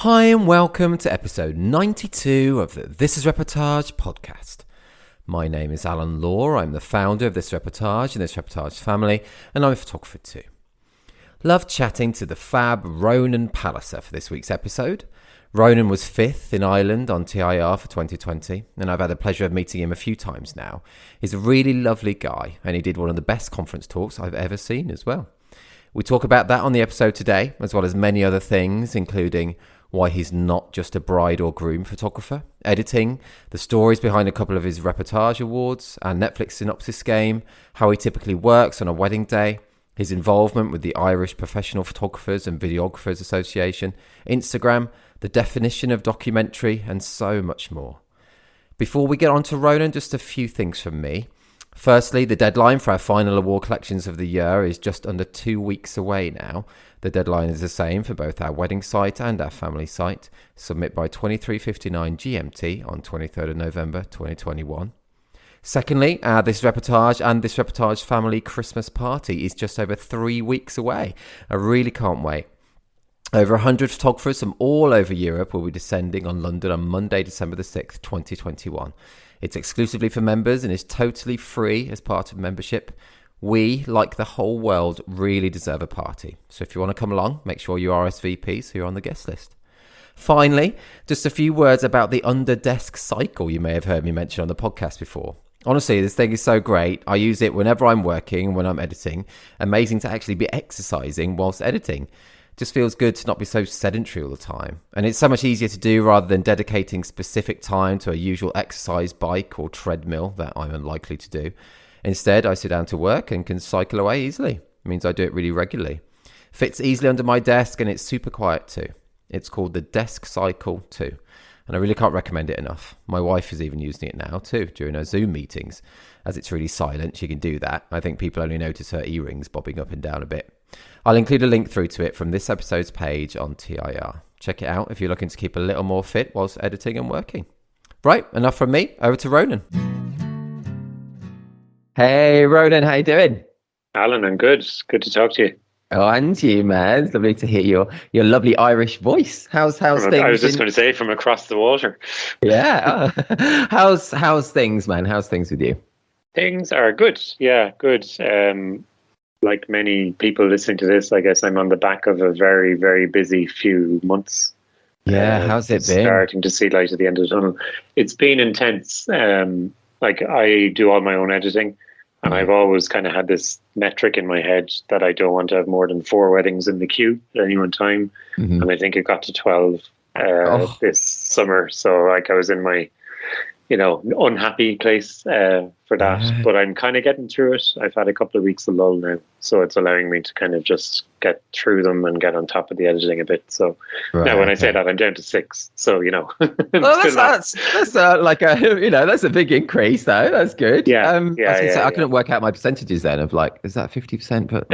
Hi and welcome to episode 92 of the This Is Reportage podcast. My name is Alan Law. I'm the founder of This Reportage and This Reportage family, and I'm a photographer too. Loved chatting to the fab Ronan Palliser for this week's episode. Ronan was 5th in Ireland on TIR for 2020, and I've had the pleasure of meeting him a few times now. He's a really lovely guy, and he did one of the best conference talks I've ever seen as well. We talk about that on the episode today, as well as many other things, including why he's not just a bride or groom photographer, editing, the stories behind a couple of his Reportage Awards, our Netflix synopsis game, how he typically works on a wedding day, his involvement with the Irish Professional Photographers and Videographers Association, Instagram, the definition of documentary, and so much more. Before we get on to Ronan, just a few things from me. Firstly, the deadline for our final award collections of the year is just under 2 weeks away now. The deadline is the same for both our wedding site and our family site. Submit by 23:59 GMT on 23rd of November 2021. Secondly, our This Reportage and This Reportage family Christmas party is just over 3 weeks away. I really can't wait. Over 100 photographers from all over Europe will be descending on London on Monday, December the 6th, 2021. It's exclusively for members and is totally free as part of membership. We, like the whole world, really deserve a party. So if you want to come along, make sure you RSVP so you're on the guest list. Finally, just a few words about the under-desk cycle you may have heard me mention on the podcast before. Honestly, this thing is so great. I use it whenever I'm working and when I'm editing. Amazing to actually be exercising whilst editing. Just feels good to not be so sedentary all the time. And it's so much easier to do rather than dedicating specific time to a usual exercise bike or treadmill that I'm unlikely to do. Instead, I sit down to work and can cycle away easily. It means I do it really regularly. Fits easily under my desk and it's super quiet too. It's called the Desk Cycle 2. And I really can't recommend it enough. My wife is even using it now too during her Zoom meetings. As it's really silent, she can do that. I think people only notice her earrings bobbing up and down a bit. I'll include a link through to it from this episode's page on TIR. Check it out if you're looking to keep a little more fit whilst editing and working. Right, enough from me. Over to Ronan. Hey, Ronan, how you doing? Alan, I'm good. Good to talk to you. Oh, and you, man. It's lovely to hear your lovely Irish voice. How's things? I was just going to say from across the water. Yeah. How's things, man? How's things with you? Things are good. Yeah, good. Like many people listening to this, I guess I'm on the back of a very, very busy few months. Yeah, how's it been? Starting to see light at the end of the tunnel. It's been intense. Like I do all my own editing, and I've always kind of had this metric in my head that I don't want to have more than 4 weddings in the queue at any one time. Mm-hmm. And I think it got to 12 this summer. So like I was in my, unhappy place for that. Yeah. But I'm kind of getting through it. I've had a couple of weeks of lull now. So it's allowing me to kind of just get through them and get on top of the editing a bit. So now when I say that, I'm down to 6. So, well, that's that's a big increase though. That's good. Yeah. I couldn't work out my percentages then of like, is that 50%? But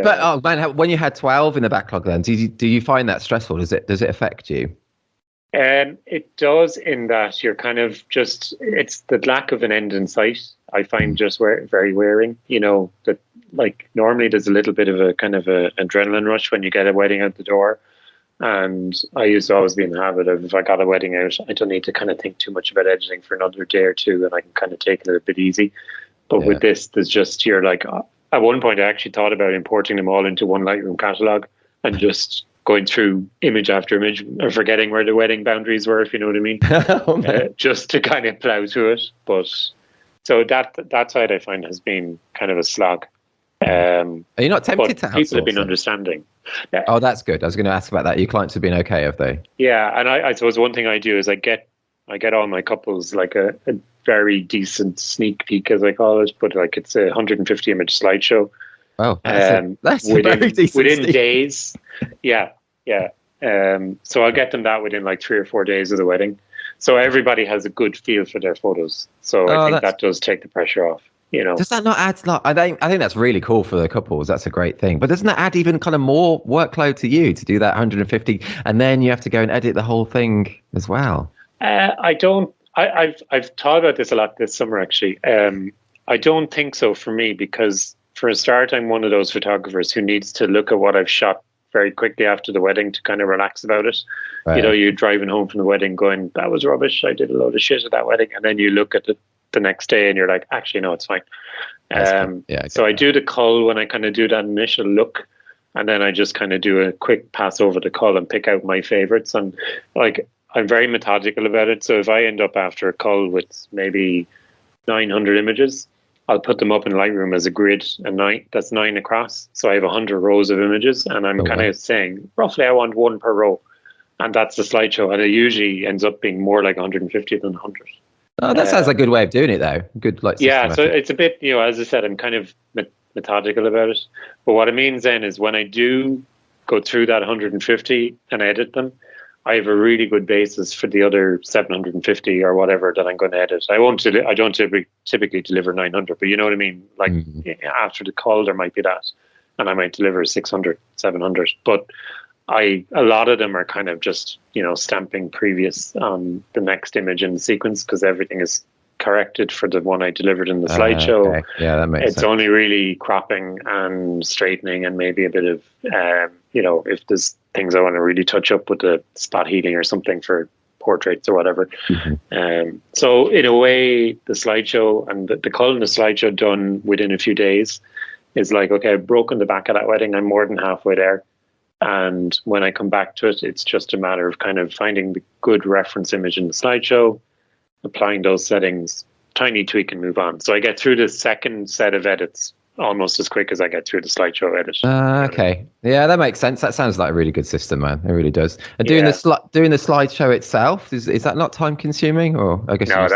but oh man, when you had 12 in the backlog then, do you find that stressful? Does it affect you? It does, in that you're kind of it's the lack of an end in sight. I find just very wearing, that like normally there's a little bit of a kind of a adrenaline rush when you get a wedding out the door. And I used to always be in the habit of, if I got a wedding out, I don't need to kind of think too much about editing for another day or two, and I can kind of take it a little bit easy. But with this, you're like, at one point I actually thought about importing them all into one Lightroom catalog and just going through image after image or forgetting where the wedding boundaries were, if you know what I mean, just to kind of plow through it. But so that side I find has been kind of a slog. Are you not tempted to outsource? People have been understanding. Oh, that's good. I was going to ask about that. Your clients have been okay, have they? Yeah, and I suppose one thing I do is I get all my couples like a very decent sneak peek, as I call it, but like it's a 150 image slideshow. Oh, that's within days. Yeah. So I'll get them that within like 3 or 4 days of the wedding. So everybody has a good feel for their photos. So I think that does take the pressure off. Does that not add? I think that's really cool for the couples. That's a great thing. But doesn't that add even kind of more workload to you to do that 150, and then you have to go and edit the whole thing as well? I don't. I've thought about this a lot this summer actually. I don't think so for me, because for a start, I'm one of those photographers who needs to look at what I've shot very quickly after the wedding to kind of relax about it. Right. You know, you're driving home from the wedding going, that was rubbish. I did a load of shit at that wedding. And then you look at it the next day and you're like, actually, no, it's fine. So I do the cull when I kind of do that initial look. And then I just kind of do a quick pass over the cull and pick out my favorites. And like, I'm very methodical about it. So if I end up after a cull with maybe 900 images, I'll put them up in Lightroom as a grid, that's 9 across. So I have 100 rows of images, and I'm kind of saying, roughly I want one per row. And that's the slideshow. And it usually ends up being more like 150 than 100. Oh, that sounds like a good way of doing it, though. Good, like, yeah, so it's a bit, you know, as I said, I'm kind of methodical about it. But what it means then is when I do go through that 150 and edit them, I have a really good basis for the other 750 or whatever that I'm going to edit. I don't typically deliver 900, but you know what I mean? Like after the call, there might be that, and I might deliver 600, 700. But a lot of them are kind of just, you know, stamping previous on the next image in the sequence because everything is corrected for the one I delivered in the slideshow. Okay. Yeah, that makes sense. It's only really cropping and straightening and maybe a bit of, you know, if there's things I want to really touch up with the spot healing or something for portraits or whatever. So in a way, the slideshow and the cull and the slideshow done within a few days is like, okay, I've broken the back of that wedding. I'm more than halfway there. And when I come back to it, it's just a matter of kind of finding the good reference image in the slideshow, applying those settings, tiny tweak and move on. So I get through the second set of edits almost as quick as I get through the slideshow edit. Okay. Yeah, that makes sense. That sounds like a really good system, man. It really does. And doing the slideshow itself, is that not time consuming? Or I guess no,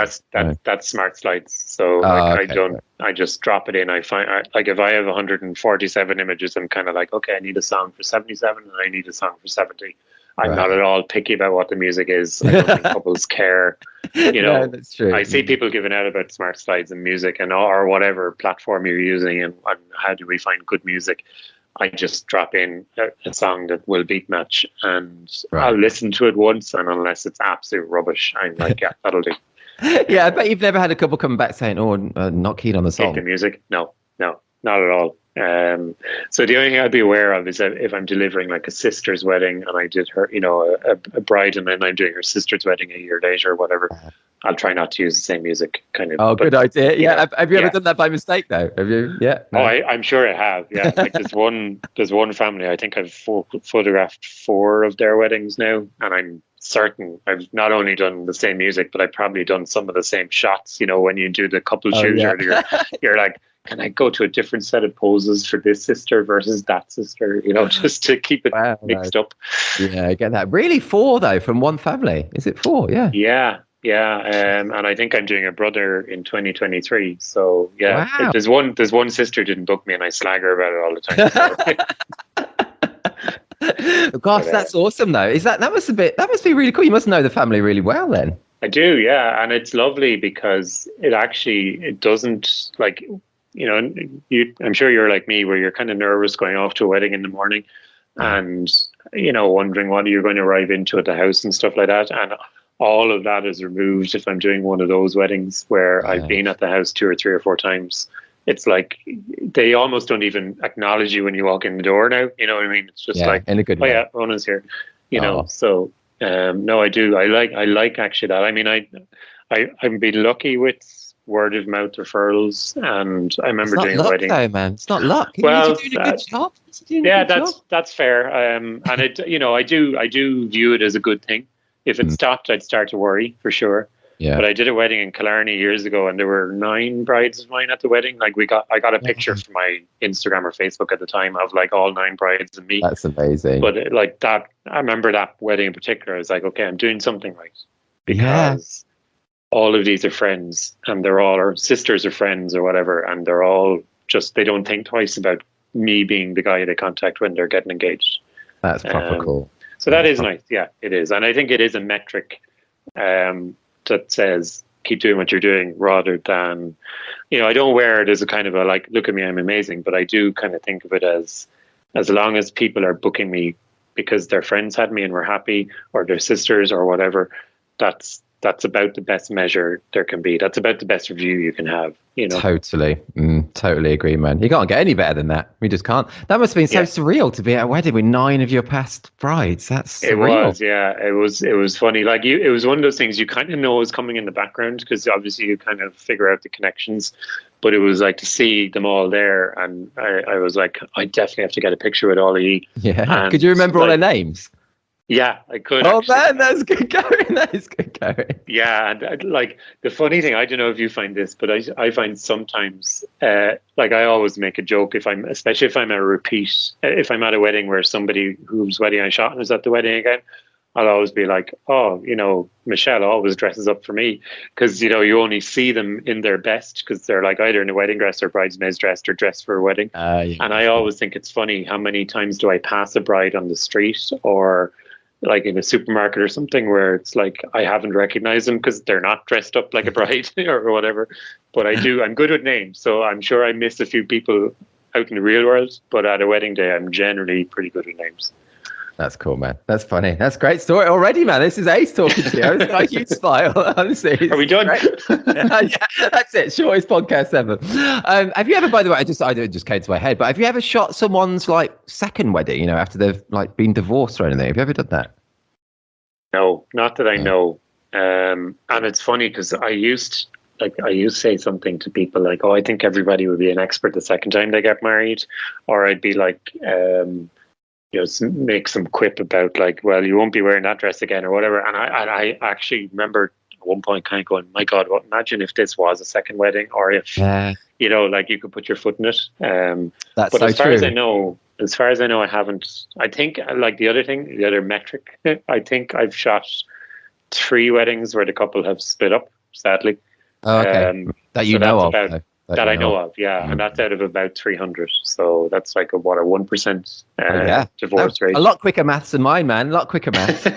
that's smart slides. So I just drop it in. I find like if I have 147 images, I'm kind of like, okay, I need a song for 77 and I need a song for 70. I'm not at all picky about what the music is. I don't think couples care. You know, that's true. I see people giving out about smart slides and music and or whatever platform you're using and how do we find good music. I just drop in a song that will beat match and I'll listen to it once, and unless it's absolute rubbish, I'm like, yeah, that'll do. Yeah, I bet you've never had a couple come back saying, "Oh, not keen on the song." The music? No, not at all. So the only thing I'd be aware of is that if I'm delivering like a sister's wedding and I did her, you know, a bride, and then I'm doing her sister's wedding a year later or whatever, I'll try not to use the same music kind of. Oh, good idea. Yeah. Have you ever done that by mistake though? Have you? Yeah. No. Oh, I'm sure I have. Yeah. Like there's one family, I think I've photographed 4 of their weddings now, and I'm certain I've not only done the same music, but I've probably done some of the same shots. You know, when you do the couple shoot, you're like, can I go to a different set of poses for this sister versus that sister? You know, just to keep it mixed up. Yeah, I get that. Really, 4 though from one family? Is it 4? Yeah. Yeah. And I think I'm doing a brother in 2023. So yeah, there's one sister didn't book me, and I slag her about it all the time. So. Gosh, that's awesome though. That must be really cool. You must know the family really well then. I do, yeah, and it's lovely because it doesn't, like, you know, I'm sure you're like me, where you're kind of nervous going off to a wedding in the morning, and you know, wondering what you're going to arrive into at the house and stuff like that, and all of that is removed if I'm doing one of those weddings where I've been at the house 2 or 3 or 4 times. It's like they almost don't even acknowledge you when you walk in the door now. You know what I mean? It's just like, in a good way. Yeah, Ronan's here. You know, so no, I do. I like actually that. I mean, I've been lucky with word of mouth referrals, and I remember doing a wedding. Though, man, it's not luck. Well, you're doing a good job. That's fair. And it, you know, I do view it as a good thing. If it stopped, I'd start to worry for sure. Yeah. But I did a wedding in Killarney years ago, and there were 9 brides of mine at the wedding. Like I got a picture from my Instagram or Facebook at the time of like all 9 brides and me. That's amazing. But like that, I remember that wedding in particular. I was like, okay, I'm doing something right, because all of these are friends, and they're all, or sisters or friends or whatever, and they're all just, they don't think twice about me being the guy they contact when they're getting engaged. That's proper cool. So that is nice. Yeah, it is. And I think it is a metric that says keep doing what you're doing, rather than, you know, I don't wear it as a kind of a like, look at me, I'm amazing. But I do kind of think of it as long as people are booking me because their friends had me and were happy, or their sisters or whatever, that's that's about the best measure there can be. That's about the best review you can have, Totally. Totally agree, man. You can't get any better than that. We just can't. That must have been so surreal to be at a wedding with 9 of your past brides. That's surreal. It was, yeah. It was funny. Like it was one of those things you kind of know was coming in the background, because obviously you kind of figure out the connections. But it was like to see them all there, and I was like, I definitely have to get a picture with all of you. Yeah. And could you remember all their names? Yeah, I could. Oh man, that's good going. That is good going. Yeah, and like the funny thing, I don't know if you find this, but I find sometimes, like I always make a joke especially if I'm at a repeat, if I'm at a wedding where somebody whose wedding I shot is at the wedding again, I'll always be like, oh, Michelle always dresses up for me, because you only see them in their best, because they're like either in a wedding dress or bridesmaid's dressed or dressed for a wedding. Yeah, and I always think it's funny how many times do I pass a bride on the street or like in a supermarket or something where it's like I haven't recognized them because they're not dressed up like a bride or whatever. But I'm good with names, so I'm sure I missed a few people out in the real world, but at a wedding day I'm generally pretty good with names. That's cool, man. That's funny. That's a great story already, man. This is Ace talking to you. It's like a huge smile. Honestly, are we done? Yeah, that's it. Shortest podcast ever. Have you ever, by the way, it just came to my head, but have you ever shot someone's like second wedding, after they've like been divorced or anything? Have you ever done that? No, not that I know. And it's funny because I used to say something to people like, oh, I think everybody would be an expert the second time they get married, or I'd be like, make some quip about like, well, you won't be wearing that dress again or whatever. And I actually remember at one point kind of going, my God, imagine if this was a second wedding, or if, like you could put your foot in it. That's but so as far true. as I know, I haven't. I think like the other metric, I think I've shot 3 weddings where the couple have split up, sadly. Oh, okay. That you know of. That I know of, yeah. And that's out of about 300. So that's like a 1% divorce rate. A lot quicker maths than mine, man. A lot quicker maths.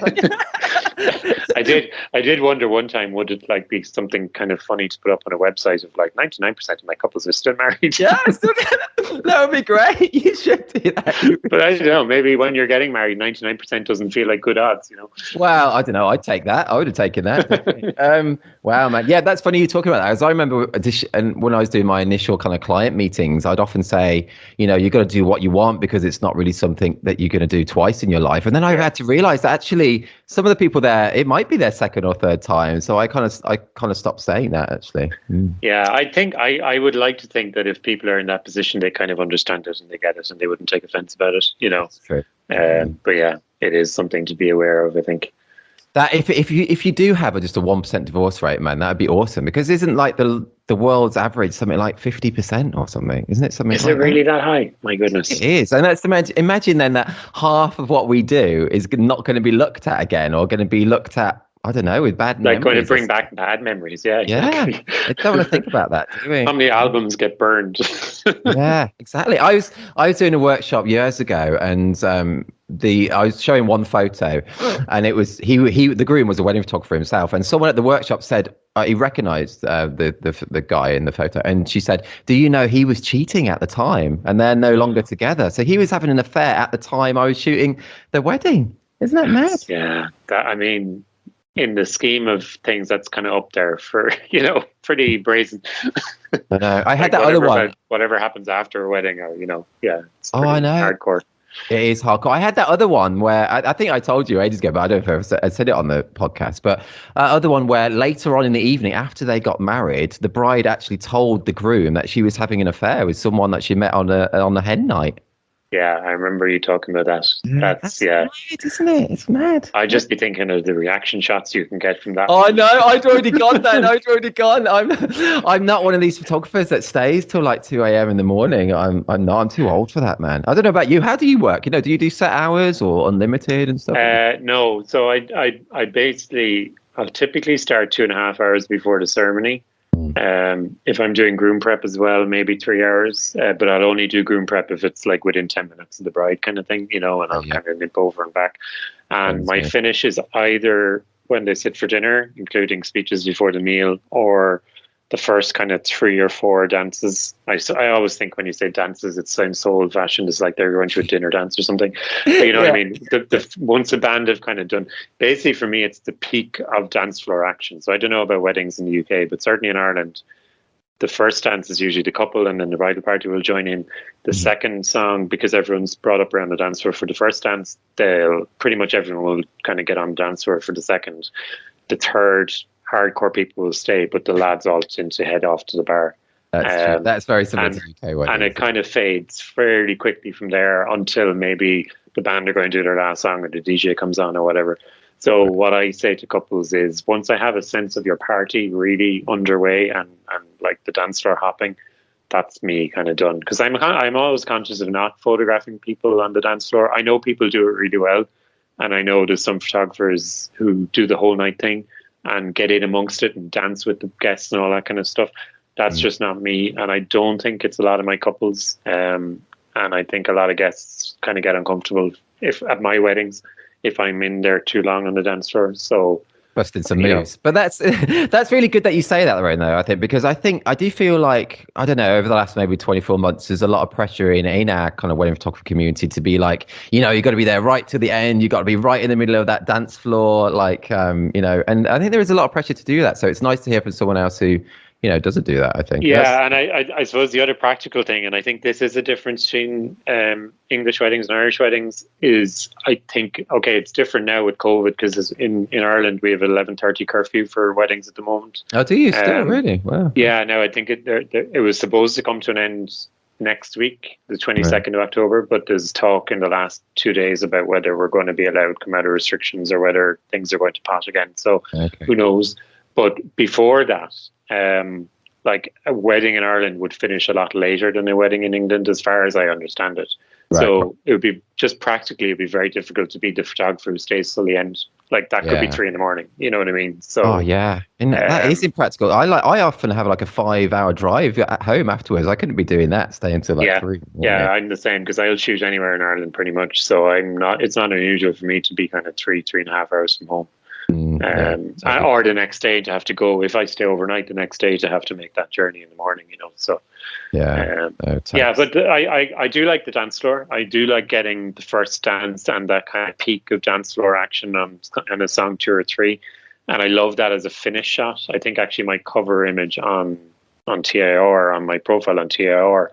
I did wonder one time, would it like be something kind of funny to put up on a website of like 99% of my couples are still married? Yeah, that would be great. You should do that. But I don't know, maybe when you're getting married, 99% doesn't feel like good odds, Well, I don't know. I'd take that. I would have taken that. Wow, man. Yeah, that's funny you talking about that. As I remember, and when I was doing my initial kind of client meetings, I'd often say, you got to do what you want because it's not really something that you're going to do twice in your life. And then I had to realize that actually some of the people there, it might be their second or third time. So I kind of stopped saying that actually. Yeah, I think I would like to think that if people are in that position, they kind of understand it and they get it and they wouldn't take offense about it, That's true. But yeah, it is something to be aware of, I think. That if you do have just a 1% divorce rate, man, that'd be awesome, because isn't like the world's average something like 50% or something? Isn't it something? Is it really that high? My goodness, it is. And that's imagine then that half of what we do is not going to be looked at again, or going to be looked at, I don't know, with bad memories. Like going to bring back bad memories. Yeah, exactly. Yeah. I don't want to think about that, do we? How many albums get burned? Yeah, exactly. I was doing a workshop years ago, and I was showing one photo, and it was the groom was a wedding photographer himself, and someone at the workshop said he recognized the guy in the photo, and she said, do you know he was cheating at the time, and they're no longer together? So he was having an affair at the time I was shooting the wedding. Isn't that mad? Yeah, in the scheme of things, that's kind of up there for, pretty brazen. I know. I had like that other one. Whatever happens after a wedding, or, it's I know. hardcore. It is hardcore. I had that other one where I think I told you ages ago, but I don't know if I said it on the podcast, but other one where later on in the evening, after they got married, the bride actually told the groom that she was having an affair with someone that she met on the hen night. Yeah, I remember you talking about that. That's mad, isn't it? It's mad. I'd just be thinking of the reaction shots you can get from that. Oh no, I'd already gone then. I'd already gone. I'm not one of these photographers that stays till like 2 a.m. in the morning. I'm not. I'm too old for that, man. I don't know about you. How do you work? Do you do set hours or unlimited and stuff? No. So I'll typically start 2.5 hours before the ceremony. If I'm doing groom prep as well, maybe 3 hours, but I'll only do groom prep if it's like within 10 minutes of the bride kind of thing, and I'll kind of nip over and back. And my finish is either when they sit for dinner, including speeches before the meal, or the first kind of 3 or 4 dances. I always think when you say dances, it sounds so old fashioned. It's like they're going to a dinner dance or something. But you know what I mean? Once a band have kind of done, basically for me, it's the peak of dance floor action. So I don't know about weddings in the UK, but certainly in Ireland, the first dance is usually the couple, and then the bridal party will join in. The second song, because everyone's brought up around the dance floor for the first dance, pretty much everyone will kind of get on the dance floor for the second. The third, hardcore people will stay, but the lads all tend to head off to the bar. That's true. That's very similar to UK weddings. And it kind of fades fairly quickly from there until maybe the band are going to do their last song or the DJ comes on or whatever. So what I say to couples is, once I have a sense of your party really underway and like the dance floor hopping, that's me kind of done. Because I'm always conscious of not photographing people on the dance floor. I know people do it really well, and I know there's some photographers who do the whole night thing and get in amongst it and dance with the guests and all that kind of stuff. That's just not me, and I don't think it's a lot of my couples. And I think a lot of guests kind of get uncomfortable at my weddings if I'm in there too long on the dance floor. So busting some moves. But that's really good that you say that, right? Though I think, because I do feel like, I don't know, over the last maybe 24 months, there's a lot of pressure in our kind of wedding photography community to be like, you know, you got to be there right to the end, you got to be right in the middle of that dance floor, like you know. And I think there is a lot of pressure to do that. So it's nice to hear from someone else who, you know, doesn't do that, I think. Yeah, and I suppose the other practical thing, and I think this is a difference between English weddings and Irish weddings, is I think, okay, it's different now with COVID, because in Ireland we have an 11:30 curfew for weddings at the moment. Oh, do you still? Really? Wow. Yeah, no, I think it was supposed to come to an end next week, the 22nd of October, but there's talk in the last 2 days about whether we're going to be allowed to come out of restrictions or whether things are going to pot again. So who knows? But before that, like a wedding in Ireland would finish a lot later than a wedding in England, as far as I understand it. Right. So it would be just practically, it'd be very difficult to be the photographer who stays till the end. Like that could be 3 a.m. You know what I mean? So that is impractical. I often have like a 5-hour drive at home afterwards. I couldn't be doing that, staying until like 3. Yeah, I'm the same, because I'll shoot anywhere in Ireland pretty much. So it's not unusual for me to be kind of 3.5 hours from home. Or the next day to have to go, if I stay overnight, the next day to have to make that journey in the morning, you know. So but I do like the dance floor. I do like getting the first dance and that kind of peak of dance floor action on a song 2 or 3, and I love that as a finish shot. I think actually my cover image on TIR, on my profile on TIR,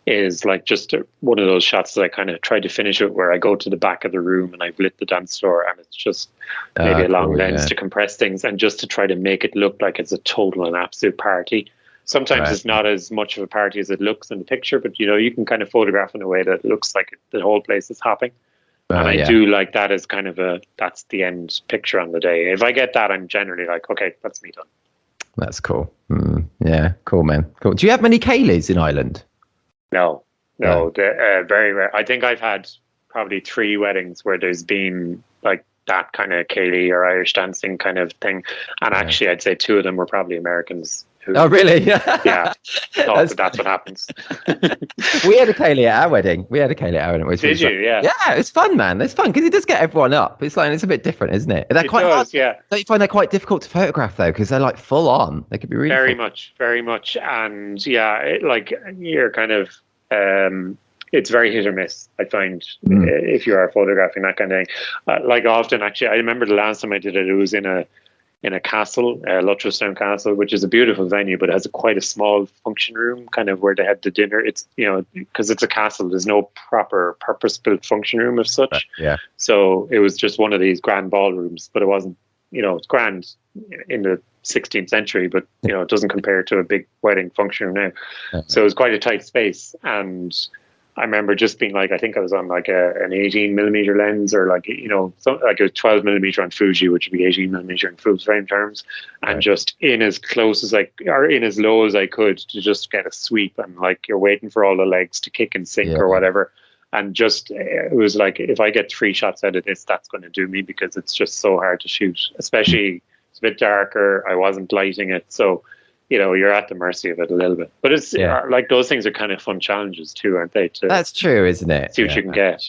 is like just one of those shots that I kind of try to finish it, where I go to the back of the room and I've lit the dance floor, and it's just maybe a long lens to compress things, and just to try to make it look like it's a total and absolute party. Sometimes it's not as much of a party as it looks in the picture, but you know, you can kind of photograph in a way that looks like the whole place is hopping. And I do like that as kind of that's the end picture on the day. If I get that, I'm generally like, okay, that's me done. That's cool. Yeah, cool, man. Cool. Do you have many Kayleys in Ireland? No. They're very rare. I think I've had probably 3 weddings where there's been like that kind of Kayley or Irish dancing kind of thing. And actually, I'd say 2 of them were probably Americans. Oh, really? Yeah. That's what happens. We had a Kayley at our wedding. Did you? Yeah. Yeah, it's fun, man. It's fun because it does get everyone up. It's like, it's a bit different, isn't it? They're quite hard. Yeah. Don't you find they're quite difficult to photograph though, because they're like full on? They could be really very much. And like you're kind of it's very hit or miss, I find, if you are photographing that kind of thing. Like often, actually, I remember the last time I did it was in a castle, Lutterstown Castle, which is a beautiful venue, but it has quite a small function room, kind of where they had the dinner. It's, you know, because it's a castle, there's no proper purpose-built function room as such. Yeah. So it was just one of these grand ballrooms, but it wasn't, you know, it's grand in the 16th century, but, you know, it doesn't compare to a big wedding function room now. So it was quite a tight space. And I remember just being like, I think I was on like an 18mm lens, or like, you know, like a 12mm on Fuji, which would be 18mm in full frame terms, and just in as close as in as low as I could to just get a sweep, and like you're waiting for all the legs to kick and sink or whatever. And just, it was like, if I get 3 shots out of this, that's going to do me, because it's just so hard to shoot, especially it's a bit darker. I wasn't lighting it. So, you know, you're at the mercy of it a little bit. But it's like those things are kind of fun challenges too, aren't they? That's true, isn't it? See what you can get.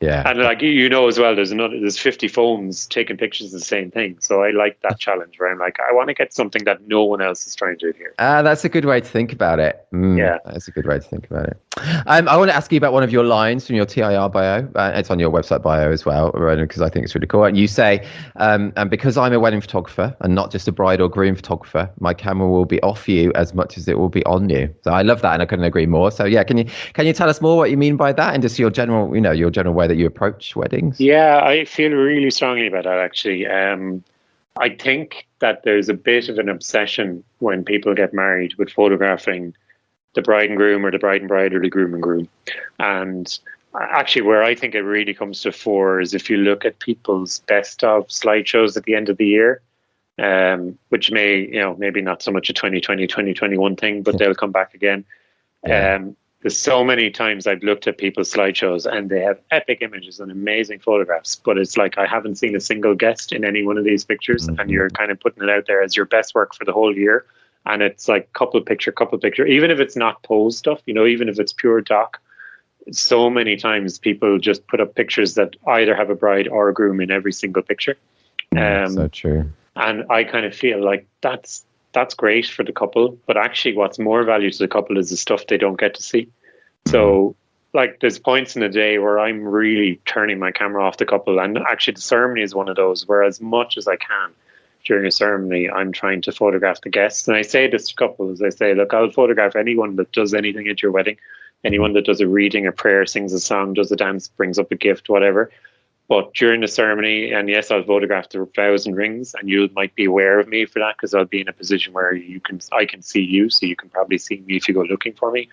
Yeah. And like you know as well, there's 50 phones taking pictures of the same thing. So I like that challenge where I'm like, I want to get something that no one else is trying to do here. That's a good way to think about it. Yeah. That's a good way to think about it. I want to ask you about one of your lines from your TIR bio. It's on your website bio as well, Ronan, because I think it's really cool. And you say, and because I'm a wedding photographer and not just a bride or groom photographer, my camera will be off you as much as it will be on you. So I love that, and I couldn't agree more. So yeah, can you tell us more what you mean by that, and just your general way that you approach weddings? Yeah, I feel really strongly about that actually. I think that there's a bit of an obsession when people get married with photographing the bride and groom, or the bride and bride, or the groom and groom. And actually, where I think it really comes to fore is if you look at people's best of slideshows at the end of the year, which maybe not so much a 2020, 2021 thing, but they'll come back again. Yeah. There's so many times I've looked at people's slideshows and they have epic images and amazing photographs, but it's like I haven't seen a single guest in any one of these pictures, and you're kind of putting it out there as your best work for the whole year. And it's like couple picture, even if it's not pose stuff, even if it's pure doc. So many times people just put up pictures that either have a bride or a groom in every single picture. So true. And I kind of feel like that's great for the couple, but actually what's more value to the couple is the stuff they don't get to see. So like there's points in the day where I'm really turning my camera off the couple, and actually the ceremony is one of those where as much as I can during a ceremony, I'm trying to photograph the guests. And I say this to couples, I say, look, I'll photograph anyone that does anything at your wedding, anyone that does a reading, a prayer, sings a song, does a dance, brings up a gift, whatever. But during the ceremony, and yes, I'll photograph the vows and rings, and you might be aware of me for that because I'll be in a position where I can see you, so you can probably see me if you go looking for me.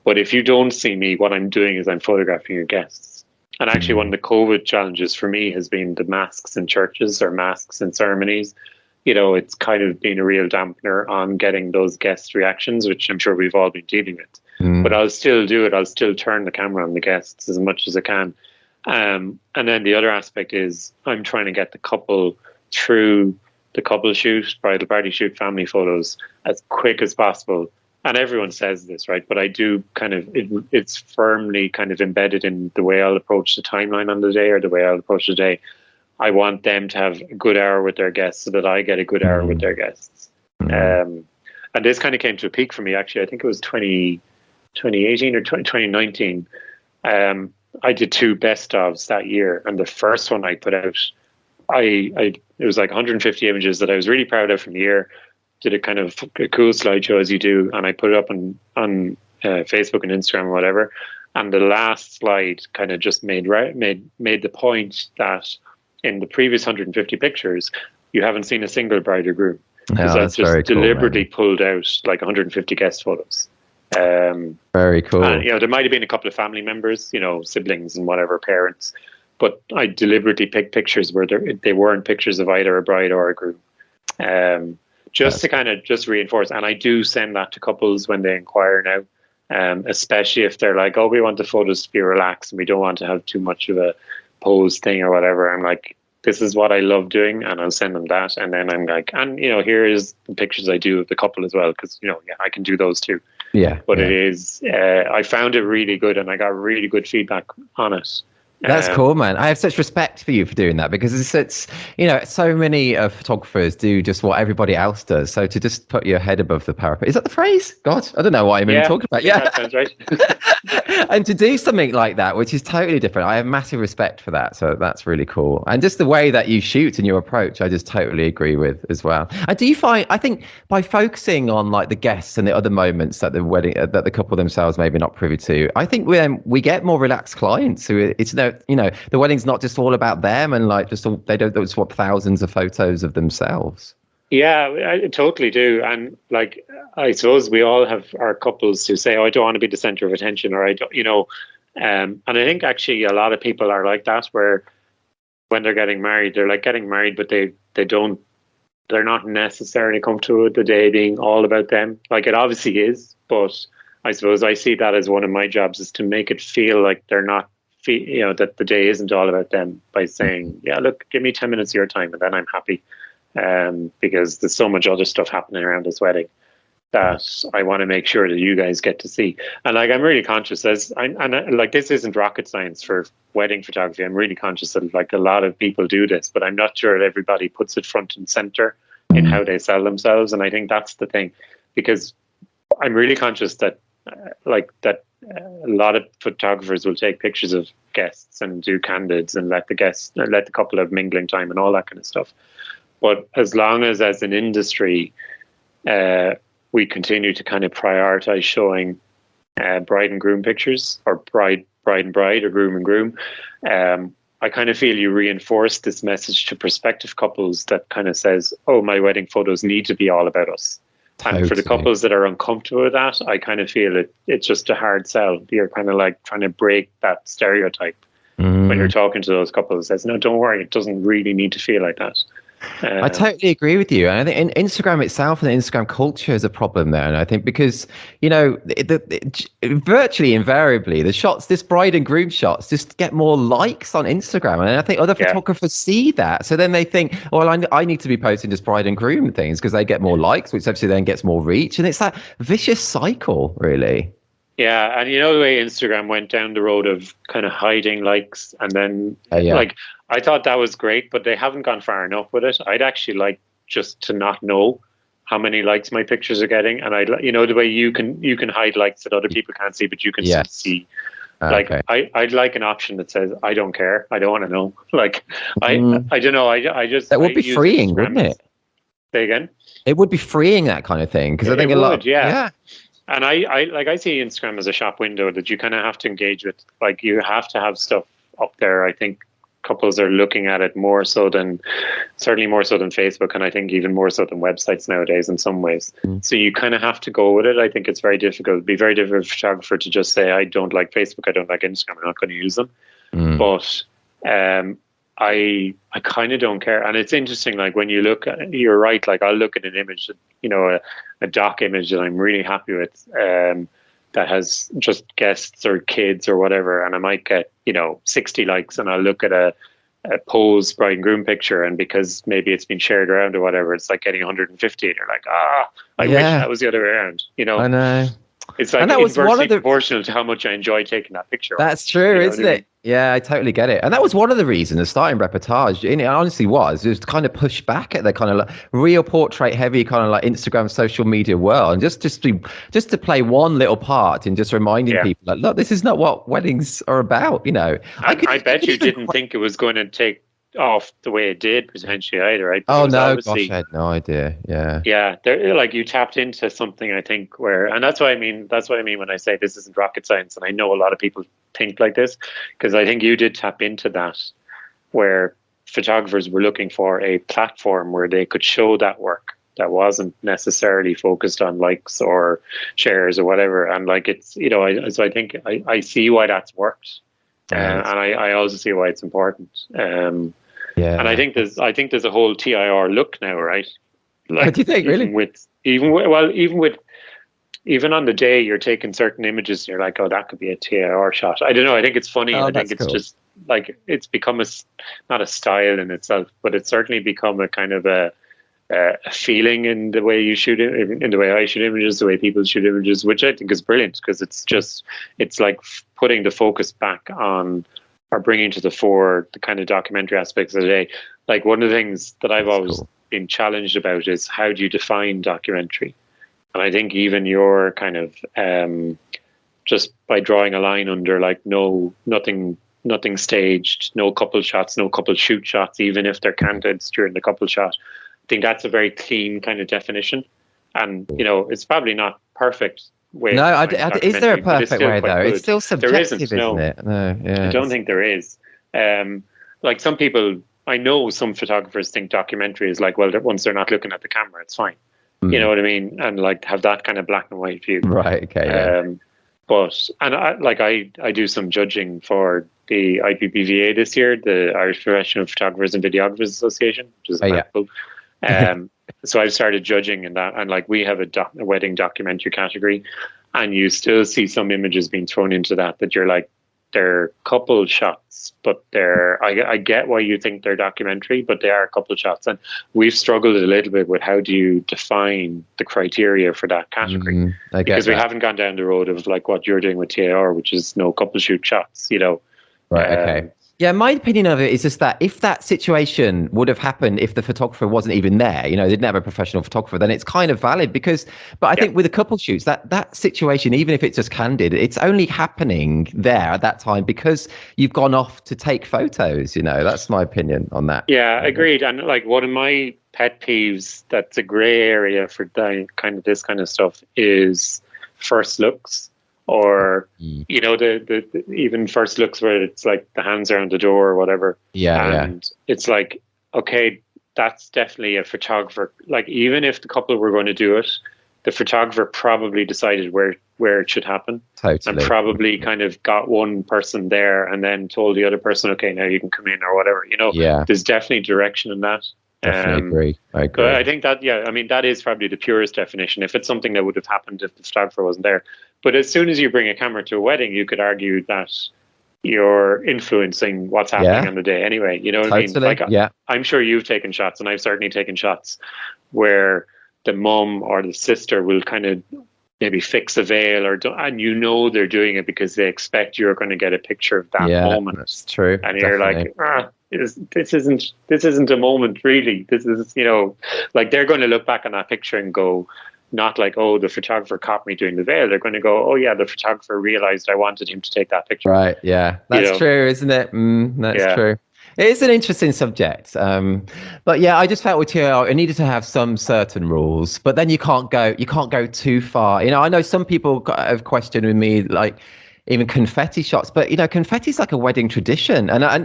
But if you don't see me, what I'm doing is I'm photographing your guests. And actually, one of the COVID challenges for me has been the masks in churches or masks in ceremonies. It's kind of been a real dampener on getting those guest reactions, which I'm sure we've all been dealing with. But I'll still do it. I'll still turn the camera on the guests as much as I can. And then the other aspect is I'm trying to get the couple through the couple shoot, bridal party shoot, family photos as quick as possible. And everyone says this, right? But I do it's firmly kind of embedded in the way I'll approach the timeline on the day, or the way I'll approach the day. I want them to have a good hour with their guests so that I get a good hour with their guests. And this kind of came to a peak for me, actually. I think it was 2018 or 2019. I did 2 best ofs that year, and the first one I put out, it was like 150 images that I was really proud of from the year. Did a kind of a cool slideshow as you do, and I put it up on Facebook and Instagram or whatever. And the last slide kind of just made the point that in the previous 150 pictures, you haven't seen a single bride or groom, because I've just deliberately pulled out like 150 guest photos. Very cool. And, there might have been a couple of family members, siblings and whatever, parents, but I deliberately picked pictures where they weren't pictures of either a bride or a groom. Just to kind of just reinforce. And I do send that to couples when they inquire now, especially if they're like, oh, we want the photos to be relaxed and we don't want to have too much of a pose thing or whatever. I'm like, this is what I love doing, and I'll send them that. And then I'm like, and here is the pictures I do of the couple as well, because I can do those too. Yeah. But it is, I found it really good, and I got really good feedback on it. That's cool, man. I have such respect for you for doing that, because it's so many photographers do just what everybody else does. So to just put your head above the parapet, is that the phrase? God, I don't know what I'm even talking about. Yeah, that sounds right. And to do something like that, which is totally different, I have massive respect for that. So that's really cool. And just the way that you shoot and your approach, I just totally agree with as well. And do you find, I think by focusing on like the guests and the other moments that the wedding, that the couple themselves maybe not privy to, I think we get more relaxed clients who it's the wedding's not just all about them, and like they don't just want thousands of photos of themselves. Yeah, I totally do. And like, I suppose we all have our couples who say, oh, I don't want to be the center of attention, or I don't, and I think actually a lot of people are like that, where when they're getting married, they're like getting married, but they're not necessarily comfortable with the day being all about them. Like, it obviously is, but I suppose I see that as one of my jobs, is to make it feel like they're not, that the day isn't all about them, by saying, yeah, look, give me 10 minutes of your time and then I'm happy. Because there's so much other stuff happening around this wedding. that I want to make sure that you guys get to see. And like, I'm really conscious like, this isn't rocket science for wedding photography. I'm really conscious that like a lot of people do this, but I'm not sure that everybody puts it front and center in how they sell themselves. And I think that's the thing, because I'm really conscious that a lot of photographers will take pictures of guests and do candids and let the couple have mingling time and all that kind of stuff. But as long as an industry, we continue to kind of prioritize showing bride and groom pictures, or bride and bride, or groom and groom, I kind of feel you reinforce this message to prospective couples that kind of says, oh, my wedding photos need to be all about us. And for the couples that are uncomfortable with that, I kind of feel it's just a hard sell. You're kind of like trying to break that stereotype when you're talking to those couples. Says, no, don't worry, it doesn't really need to feel like that. I totally agree with you. And I think Instagram itself and the Instagram culture is a problem there. And I think because, you know, virtually invariably, the shots, this bride and groom shots, just get more likes on Instagram. And I think other photographers see that. So then they think, well, I need to be posting just bride and groom things because they get more likes, which obviously then gets more reach. And it's that vicious cycle, really. Yeah, and you know the way Instagram went down the road of kind of hiding likes, and then like, I thought that was great, but they haven't gone far enough with it. I'd actually like just to not know how many likes my pictures are getting, and you know the way you can hide likes that other people can't see, but you can still see. Like, I'd like an option that says I don't care, I don't want to know. Like, I don't know. I just, that would be freeing, wouldn't it? Say again. It would be freeing, that kind of thing, because I think a lot. Yeah. And I see Instagram as a shop window that you kind of have to engage with. Like, you have to have stuff up there. I think couples are looking at it certainly more so than Facebook, and I think even more so than websites nowadays in some ways. So you kind of have to go with it. I think it's very difficult. It'd be very difficult for a photographer to just say, I don't like Facebook, I don't like Instagram, I'm not going to use them. But I kind of don't care. And it's interesting, like, when you look at, you're right, like, I'll look at an image, you know, a doc image that I'm really happy with, that has just guests or kids or whatever, and I might get, you know, 60 likes, and I'll look at a pose bride and groom picture, and because maybe it's been shared around or whatever, it's like getting 150, and you're like, I wish that was the other way around, you know. I know. It's like inversely proportional to how much I enjoy taking that picture. That's true, isn't it? Yeah, I totally get it. And that was one of the reasons of starting Reportage. And it honestly was. It was to kind of push back at the kind of like real portrait heavy kind of like Instagram social media world. And just to play one little part in just reminding people that, look, this is not what weddings are about, you know. I bet you didn't think it was going to take off the way it did potentially either, right? Oh no, gosh, I had no idea. Yeah, like, you tapped into something, I think, and that's what I mean when I say this isn't rocket science. And I know a lot of people think like this, because I think you did tap into that, where photographers were looking for a platform where they could show that work that wasn't necessarily focused on likes or shares or whatever. And like, it's, you know, so I think I see why that's worked, and I also see why it's important. And I think there's a whole TIR look now, right? Like, what do you think, really? Even on the day you're taking certain images, you're like, oh, that could be a TIR shot. I don't know. I think it's funny. I think it's just like, it's become not a style in itself, but it's certainly become a kind of a feeling in the way you shoot it, in the way I shoot images, the way people shoot images, which I think is brilliant, because it's like putting the focus back on, or bringing to the fore, the kind of documentary aspects of the day. Like, one of the things that I've always been challenged about is, how do you define documentary? And I think even your kind of just by drawing a line under, like, nothing staged, no couple shots, no couple shoot shots, even if they're candids during the couple shot. I think that's a very clean kind of definition. And, you know, it's probably not perfect way. No, is there a perfect way though? It's still subjective, isn't it? No, I don't think there is. Like, some people, I know some photographers think documentary is like, well, once they're not looking at the camera, it's fine. You know what I mean? And like, have that kind of black and white view. Right. Okay. Yeah. But I do some judging for the IPPVA this year, the Irish Professional Photographers and Videographers Association, which is a mouthful. So I've started judging in that, and like, we have a wedding documentary category, and you still see some images being thrown into that you're like, they're couple shots, but I get why you think they're documentary, but they are couple shots. And we've struggled a little bit with how do you define the criteria for that category, because we haven't gone down the road of like what you're doing with TAR, which is no couple shoot shots, you know. Right. Okay. Yeah, my opinion of it is just that if that situation would have happened if the photographer wasn't even there, you know, they didn't have a professional photographer, then it's kind of valid but I think with a couple shoots, that situation, even if it's just candid, it's only happening there at that time because you've gone off to take photos, you know. That's my opinion on that. Yeah, agreed. And like one of my pet peeves that's a grey area for this kind of stuff is first looks. Or, you know, the even first looks where it's like the hands are on the door or whatever. And it's like, okay, that's definitely a photographer. Like, even if the couple were going to do it, the photographer probably decided where it should happen. Totally. And probably kind of got one person there and then told the other person, okay, now you can come in or whatever. You know, there's definitely direction in that. Definitely agree. I agree. But I think that, I mean, that is probably the purest definition. If it's something that would have happened if the photographer wasn't there. But as soon as you bring a camera to a wedding, you could argue that you're influencing what's happening on the day anyway. You know what I mean? Like, I'm sure you've taken shots, and I've certainly taken shots where the mum or the sister will kind of maybe fix a veil, and you know they're doing it because they expect you're going to get a picture of that moment. That's true. And you're like, this isn't a moment really. This is, you know, like they're going to look back on that picture and go, not like, oh, the photographer caught me doing the veil. They're going to go, oh yeah, the photographer realized I wanted him to take that picture. Right. Yeah, that's true, isn't it? That's true. It is an interesting subject. But yeah, I just felt with TAR, it needed to have some certain rules, but then you can't go too far. You know, I know some people have questioned with me, like, even confetti shots, but you know, confetti's like a wedding tradition, and I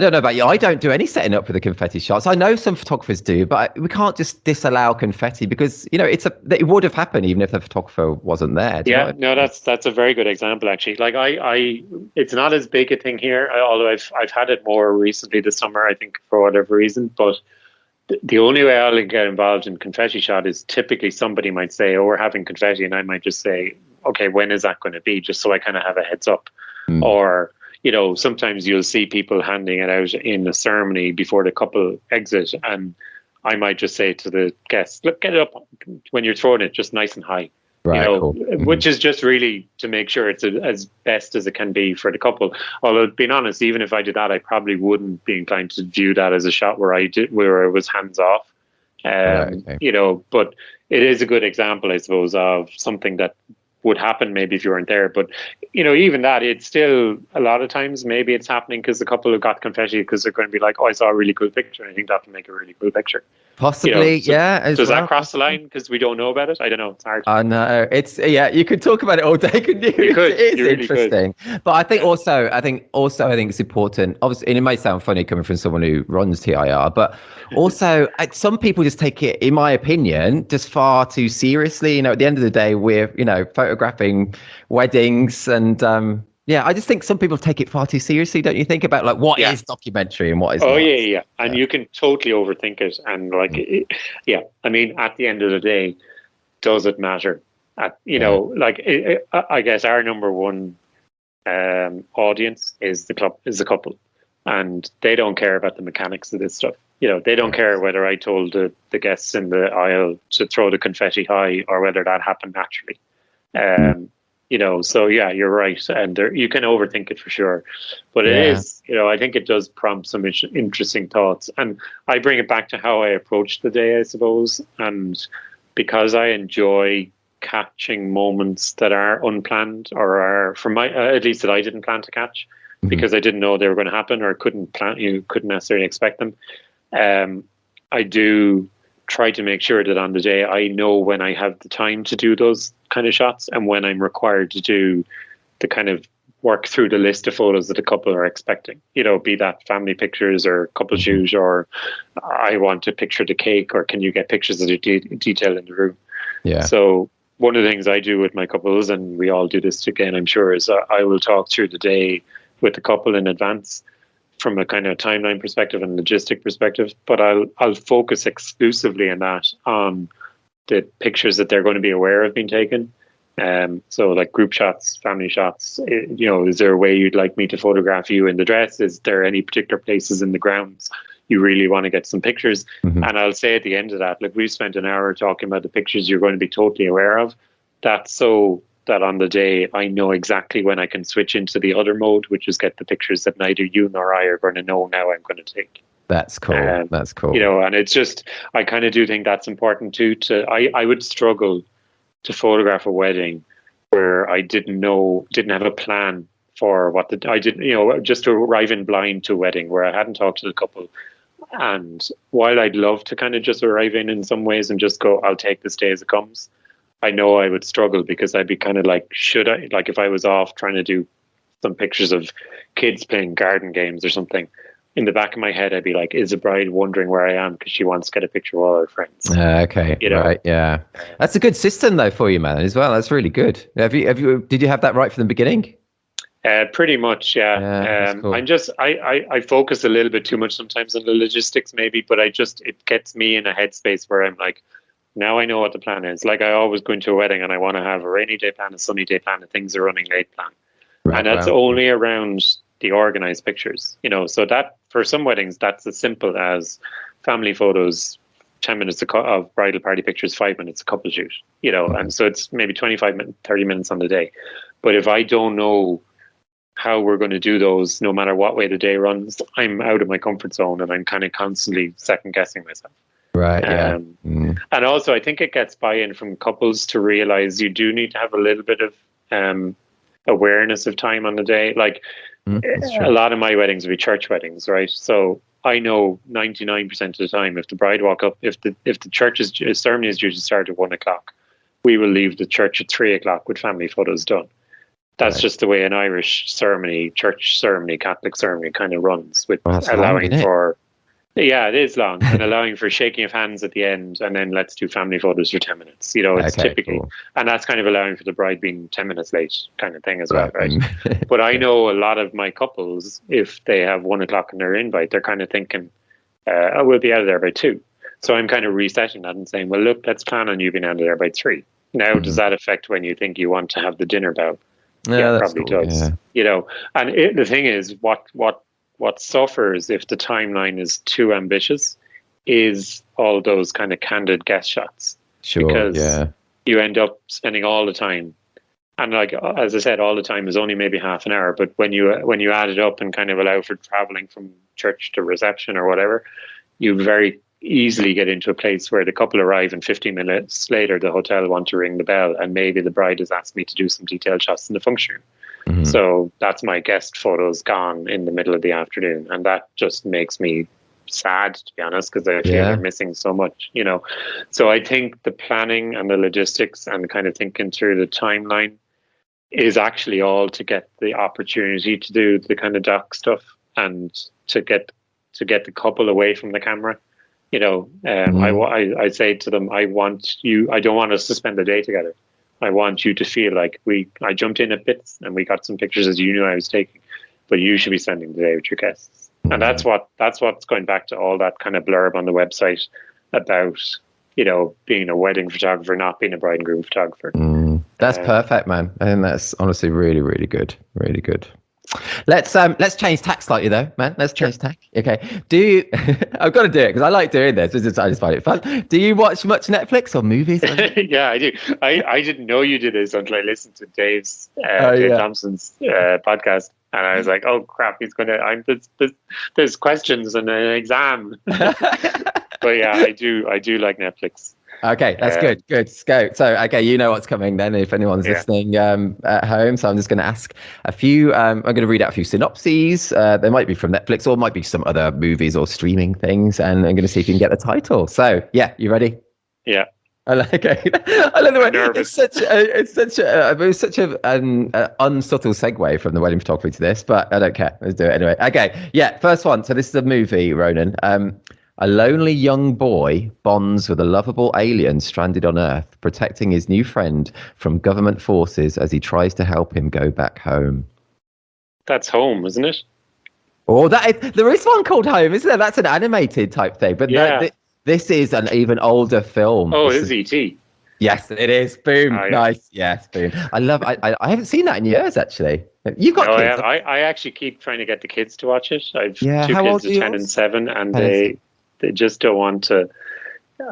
don't know about you, I don't do any setting up with the confetti shots. I know some photographers do, but we can't just disallow confetti because, you know, it would have happened even if the photographer wasn't there. That's a very good example actually. Like I it's not as big a thing here, although I've had it more recently this summer, I think, for whatever reason. But the only way I'll get involved in confetti shot is typically somebody might say, oh, we're having confetti, and I might just say, okay, when is that going to be? Just so I kind of have a heads up. Or, you know, sometimes you'll see people handing it out in the ceremony before the couple exit, and I might just say to the guests, look, get it up when you're throwing it, just nice and high. Right, you know, cool. Which is just really to make sure it's as best as it can be for the couple. Although, being honest, even if I did that, I probably wouldn't be inclined to view that as a shot where it was hands off. You know, but it is a good example, I suppose, of something that would happen maybe if you weren't there. But, you know, even that, it's still a lot of times maybe it's happening because the couple have got confetti because they're going to be like, oh, I saw a really cool picture. I think that will make a really cool picture. Possibly, you know, does that cross the line because we don't know about it? I don't know. It's hard. I know. It's you could talk about it all day, couldn't you? You could. It is really interesting. Could. But I think also it's important. Obviously, and it may sound funny coming from someone who runs TIR, but also some people just take it, in my opinion, just far too seriously. You know, at the end of the day, we're, you know, photographing weddings, and I just think some people take it far too seriously. Don't you think about like what is documentary and what is not? Yeah. And you can totally overthink it. And like, I mean, at the end of the day, does it matter? You know, like I guess our number one audience is the couple, and they don't care about the mechanics of this stuff. You know, they don't care whether I told the guests in the aisle to throw the confetti high or whether that happened naturally. You know, so yeah, you're right, and you can overthink it for sure, but it is, you know, I think it does prompt some interesting thoughts, and I bring it back to how I approach the day, I suppose, and because I enjoy catching moments that are unplanned or are, from my at least that I didn't plan to catch because I didn't know they were going to happen or couldn't necessarily expect them. I do try to make sure that on the day I know when I have the time to do those kind of shots and when I'm required to do the kind of work through the list of photos that the couple are expecting, you know, be that family pictures or couple shoots, or I want to picture the cake, or can you get pictures of the detail in the room? So one of the things I do with my couples, and we all do this again, I'm sure, is I will talk through the day with the couple in advance from a kind of timeline perspective and logistic perspective, but I'll focus exclusively on that, on the pictures that they're going to be aware of being taken, So like group shots, family shots, is there a way you'd like me to photograph you in the dress? Is there any particular places in the grounds you really want to get some pictures? Mm-hmm. And I'll say at the end of that, look, we've spent an hour talking about the pictures you're going to be totally aware of. That's so that on the day I know exactly when I can switch into the other mode, which is get the pictures that neither you nor I are going to know now I'm going to take. That's cool. That's cool. And it's just, I kind of do think that's important too. I would struggle to photograph a wedding where I didn't have a plan for just to arrive in blind to a wedding where I hadn't talked to the couple. And while I'd love to kind of just arrive in some ways and just go, I'll take this day as it comes, I know I would struggle because I'd be kind of like, should I, like if I was off trying to do some pictures of kids playing garden games or something, in the back of my head, I'd be like, is a bride wondering where I am because she wants to get a picture of all her friends? Okay, right, yeah. That's a good system though for you, man, as well. That's really good. Did you have that right from the beginning? Pretty much, yeah. Cool. I focus a little bit too much sometimes on the logistics, maybe, but it gets me in a headspace where I'm like, now I know what the plan is. Like I always go into a wedding and I want to have a rainy day plan, a sunny day plan, and things are running late plan, and that's only around the organized pictures, so that for some weddings that's as simple as family photos, 10 minutes of bridal party pictures, 5 minutes a couple shoot, and so it's maybe 25 minutes, 30 minutes on the day. But if I don't know how we're going to do those, no matter what way the day runs, I'm out of my comfort zone and I'm kind of constantly second guessing myself. Right. Yeah. And also I think it gets buy-in from couples to realize you do need to have a little bit of awareness of time on the day. Like a lot of my weddings will be church weddings, right? So I know 99% of the time, if the bride walk up, if the church's ceremony is due to start at 1:00, we will leave the church at 3:00 with family photos done. That's just the way an Irish ceremony, church ceremony, Catholic ceremony kind of runs, with allowing for. Yeah, it is long, and allowing for shaking of hands at the end, and then let's do family photos for 10 minutes. It's typically, cool. And that's kind of allowing for the bride being 10 minutes late kind of thing as well, right? But I know a lot of my couples, if they have 1:00 in their invite, they're kind of thinking, we'll be out of there by 2. So I'm kind of resetting that and saying, well, look, let's plan on you being out of there by 3. Now, does that affect when you think you want to have the dinner bow? Yeah, probably cool. Does. Yeah. And the thing is, what suffers if the timeline is too ambitious is all those kind of candid guest shots. Sure. Because you end up spending all the time, and like as I said, all the time is only maybe half an hour. But when you add it up and kind of allow for traveling from church to reception or whatever, you very easily get into a place where the couple arrive and 15 minutes later the hotel want to ring the bell, and maybe the bride has asked me to do some detailed shots in the function room. So that's my guest photos gone in the middle of the afternoon, and that just makes me sad, to be honest, because I feel they're missing so much, So I think the planning and the logistics and kind of thinking through the timeline is actually all to get the opportunity to do the kind of doc stuff and to get the couple away from the camera. I say to them, I don't want us to spend the day together. I want you to feel like I jumped in at bits and we got some pictures as you knew I was taking, but you should be spending the day with your guests. And that's what's going back to all that kind of blurb on the website about, being a wedding photographer, not being a bride and groom photographer. That's perfect, man. And that's honestly really, really good. Really good. Let's change tack slightly though, man. Let's change tack. Okay. I've got to do it because I like doing this. I just find it fun. Do you watch much Netflix or movies? Yeah, I do. I didn't know you did this until I listened to Dave Thompson's podcast, and I was like, oh crap, he's gonna. There's questions and an exam. But yeah, I do like Netflix. Okay, that's good. Let's go. So, okay, you know what's coming then if anyone's listening at home. So I'm just going to ask a few, I'm going to read out a few synopses. They might be from Netflix or might be some other movies or streaming things. And I'm going to see if you can get the title. So, yeah, you ready? Yeah. Okay. I love the way it's such an unsubtle segue from the wedding photography to this, but I don't care. Let's do it anyway. Okay. Yeah. First one. So this is a movie, Ronan. A lonely young boy bonds with a lovable alien stranded on Earth, protecting his new friend from government forces as he tries to help him go back home. That's Home, isn't it? Oh, there is one called Home, isn't there? That's an animated type thing. But this is an even older film. Oh, it is E.T. Yes, it is. Boom. Oh, yeah. Nice. Yes, boom. I haven't seen that in years, actually. You've got No, kids. I actually keep trying to get the kids to watch it. I've Yeah. two How kids old are of 10 and yours? 7, and 10 and 7. they just don't want to.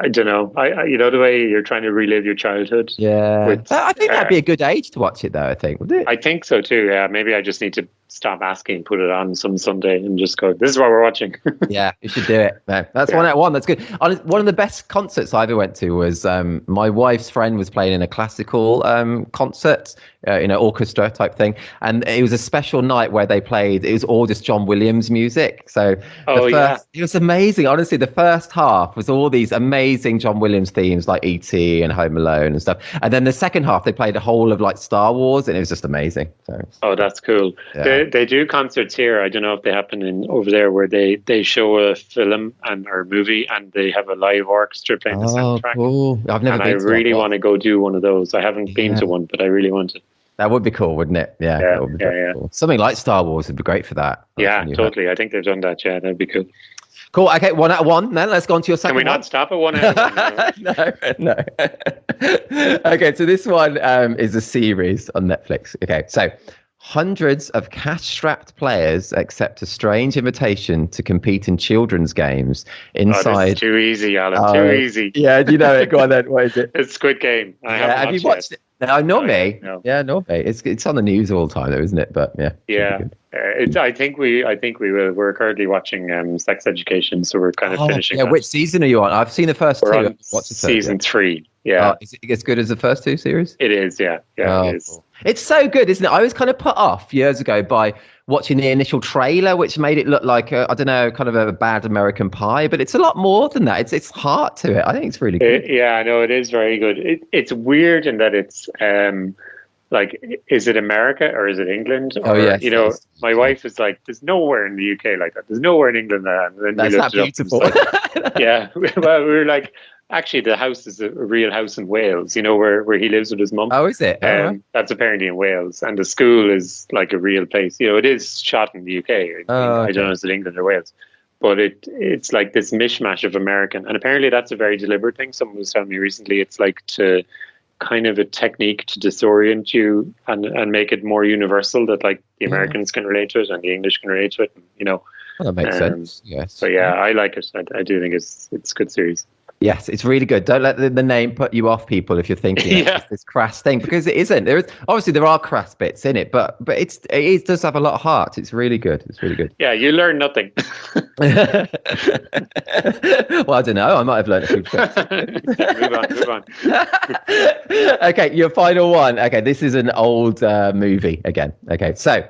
I don't know. You know the way you're trying to relive your childhood Yeah. with. I think that'd be a good age to watch it, though, I think, would it? I think so too. Yeah, maybe I just need to stop asking, put it on some Sunday, and just go. This is what we're watching. Yeah, you should do it. No, that's Yeah. 1 out of 1. That's good. One of the best concerts I ever went to was my wife's friend was playing in a classical concert, orchestra type thing, and it was a special night where they played. It was all just John Williams music. So it was amazing. Honestly, the first half was all these amazing John Williams themes like E.T. and Home Alone and stuff, and then the second half they played a whole of like Star Wars, and it was just amazing. So, oh, that's cool. Yeah. They do concerts here. I don't know if they happen over there where they show a film or a movie and they have a live orchestra playing the soundtrack. Cool. I've never been I to really one. want to go do one of those. I haven't been to one, but I really want to. That would be cool, wouldn't it? Yeah. That would be cool. Something like Star Wars would be great for that. Yeah, totally. I think they've done that. Yeah, that'd be cool. Cool. Okay, 1 out of 1. Then let's go on to your second one. Can we not stop at 1 out of 1? No. Okay, so this one is a series on Netflix. Okay, so hundreds of cash-strapped players accept a strange invitation to compete in children's games inside. Oh, this is too easy, Alan. Too easy. Yeah, do you know it? Go on then. What is it? It's Squid Game. Have you watched it? No, Normie. No. Yeah, Normie. It's on the news all the time, though, isn't it? But yeah. Yeah. I think we will. We're currently watching Sex Education, so we're kind of finishing. Yeah, that. which season are you on? I've seen the first we're two. On season 3. Yeah. Is it as good as the first 2 series? It is. Yeah. It is. Cool. It's so good, isn't it? I was kind of put off years ago by watching the initial trailer, which made it look like I don't know, kind of a bad American Pie, but it's a lot more than that. It's heart to it. I think it's really good. I know it is very good. It's weird in that it's like, is it America or is it England? Or, yes. My wife is like, there's nowhere in the UK like that. There's nowhere in England like that. And then that's not beautiful. Yeah. Well, we were like, actually, the house is a real house in Wales, where he lives with his mum. Oh, is it? That's apparently in Wales. And the school is like a real place. It is shot in the UK. I don't know if it's in England or Wales. But it's like this mishmash of American. And apparently that's a very deliberate thing. Someone was telling me recently it's like to kind of a technique to disorient you and make it more universal that like the Americans can relate to it and the English can relate to it. Well, that makes sense. Yes. So yeah, I like it. I do think it's a good series. Yes, it's really good. Don't let the name put you off, people, if you're thinking it's this crass thing, because it isn't. There are crass bits in it, but it does have a lot of heart. It's really good. It's really good. Yeah, you learn nothing. Well, I don't know. I might have learned a few things. Move on. Okay, your final one. Okay, this is an old movie again. Okay, so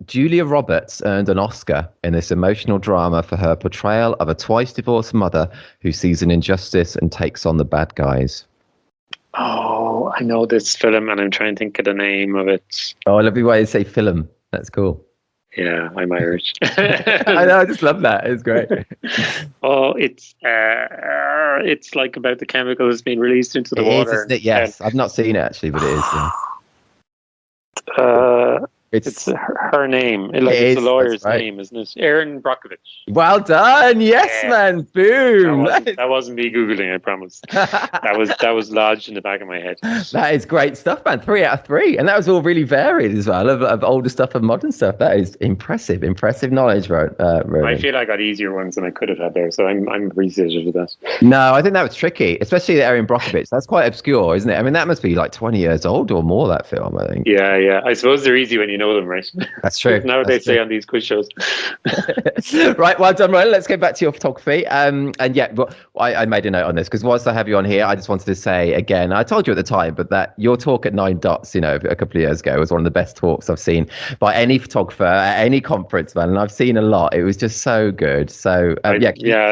Julia Roberts earned an Oscar in this emotional drama for her portrayal of a twice-divorced mother who sees an injustice and takes on the bad guys. Oh, I know this film, and I'm trying to think of the name of it. Oh, I love the way you say film. That's cool. Yeah, I'm Irish. I know, I just love that. It's great. Oh, it's like about the chemicals being released into the water. Isn't it? Yes, I've not seen it actually, but it is. Yeah. It's her name. It's the lawyer's name, isn't it? Erin Brockovich. Well done. Yes, man. Boom. That wasn't me Googling, I promise. that was lodged in the back of my head. That is great stuff, man. 3 out of 3. And that was all really varied as well, of older stuff and modern stuff. That is impressive knowledge, Ronan. I feel I got easier ones than I could have had there, so I'm appreciative of that. No, I think that was tricky, especially the Erin Brockovich. That's quite obscure, isn't it? I mean, that must be like 20 years old or more, that film, I think. Yeah. I suppose they're easy when you know them, right? That's true. Nowadays say on these quiz shows. Right, well done, Ronan. Let's get back to your photography. And yeah, I made a note on this because whilst I have you on here, I just wanted to say again, I told you at the time, but that your talk at 9 Dots, a couple of years ago was one of the best talks I've seen by any photographer at any conference, man. And I've seen a lot. It was just so good. So and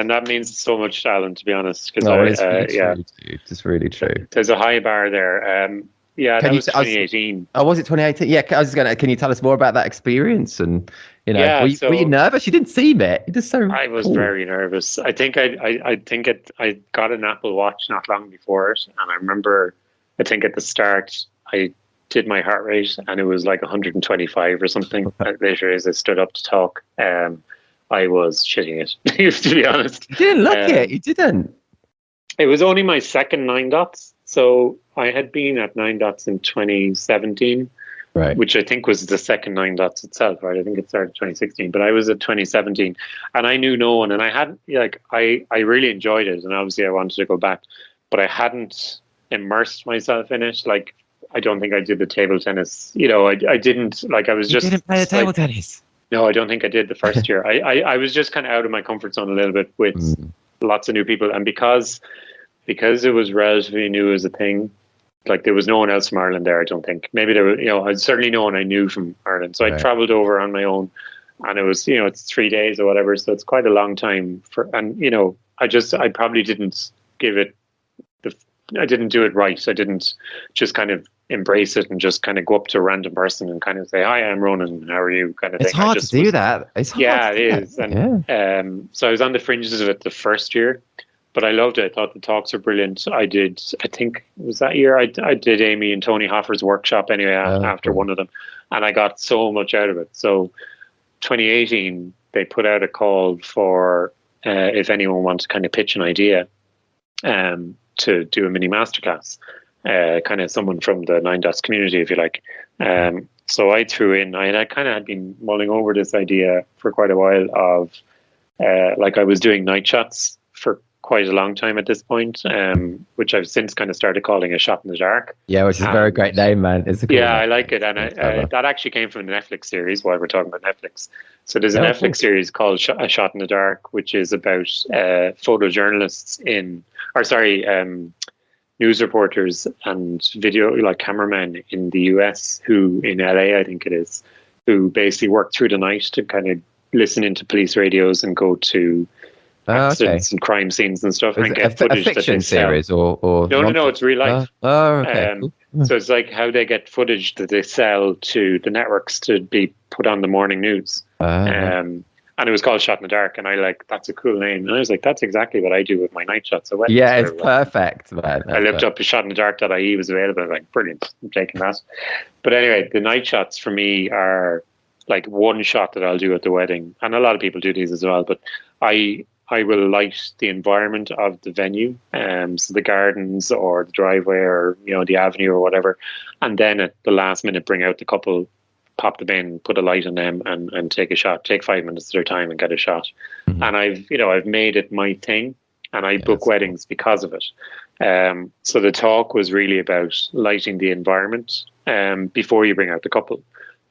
that means so much, Alan, to be honest. It's really true. There's a high bar there. That was 2018. Was it 2018? Yeah, I was can you tell us more about that experience? And were you nervous? You didn't seem it. It just so. I was very nervous. I think I got an Apple Watch not long before it, and I remember I think at the start I did my heart rate and it was like 125 or something. Later, as I stood up to talk, I was shitting it. To be honest, you didn't look it. You didn't. It was only my second 9 Dots. So I had been at Nine Dots in 2017, Right. which I think was the second Nine Dots itself, right? I think it started 2016, but I was at 2017 and I knew no one, and I had I really enjoyed it, and obviously I wanted to go back, but I hadn't immersed myself in it. Like, I don't think I did the table tennis. I didn't, like, I was You just didn't play the table tennis. No, I don't think I did the first year. I was just kind of out of my comfort zone a little bit with lots of new people, and because it was relatively new as a thing. Like, there was no one else from Ireland there, I don't think. Maybe there were, I'd certainly no one I knew from Ireland. So I traveled over on my own, and it was, it's 3 days or whatever. So it's quite a long time I probably didn't give it I didn't do it right. I didn't just kind of embrace it and just kind of go up to a random person and kind of say, "Hi, I'm Ronan. How are you?" kind of thing. It's hard to do that. It's hard. Yeah, it is. And so I was on the fringes of it the first year. But I loved it. I thought the talks were brilliant. I think it was that year, I did Amy and Tony Hoffer's workshop anyway after one of them. And I got so much out of it. So 2018, they put out a call for if anyone wants to kind of pitch an idea to do a mini masterclass, kind of someone from the Nine Dots community, if you like. So I threw in, I kind of had been mulling over this idea for quite a while of, I was doing night shots for quite a long time at this point, which I've since kind of started calling a shot in the dark. Yeah, which is a very great name, man. It's a cool name. I like it. And that actually came from the Netflix series, while we're talking about Netflix. So there's a Netflix series called A Shot in the Dark, which is about photojournalists news reporters and video, cameramen in the US, who in LA, I think it is, who basically work through the night to kind of listen into police radios and go to accidents and crime scenes and stuff, and get footage. A fiction series or no, it's real life. Okay. So it's like how they get footage that they sell to the networks to be put on the morning news. And it was called Shot in the Dark, and that's a cool name. And I was like, that's exactly what I do with my night shots. So it's perfect, man. I looked up shotinthedark.ie was available. I was like, brilliant, I'm taking that. But anyway, the night shots for me are like one shot that I'll do at the wedding, and a lot of people do these as well. But I will light the environment of the venue, so the gardens or the driveway or the avenue or whatever, and then at the last minute bring out the couple, pop them in, put a light on them, and take a shot. Take 5 minutes of their time and get a shot. Mm-hmm. And I've made it my thing, and I book weddings because of it. So the talk was really about lighting the environment before you bring out the couple.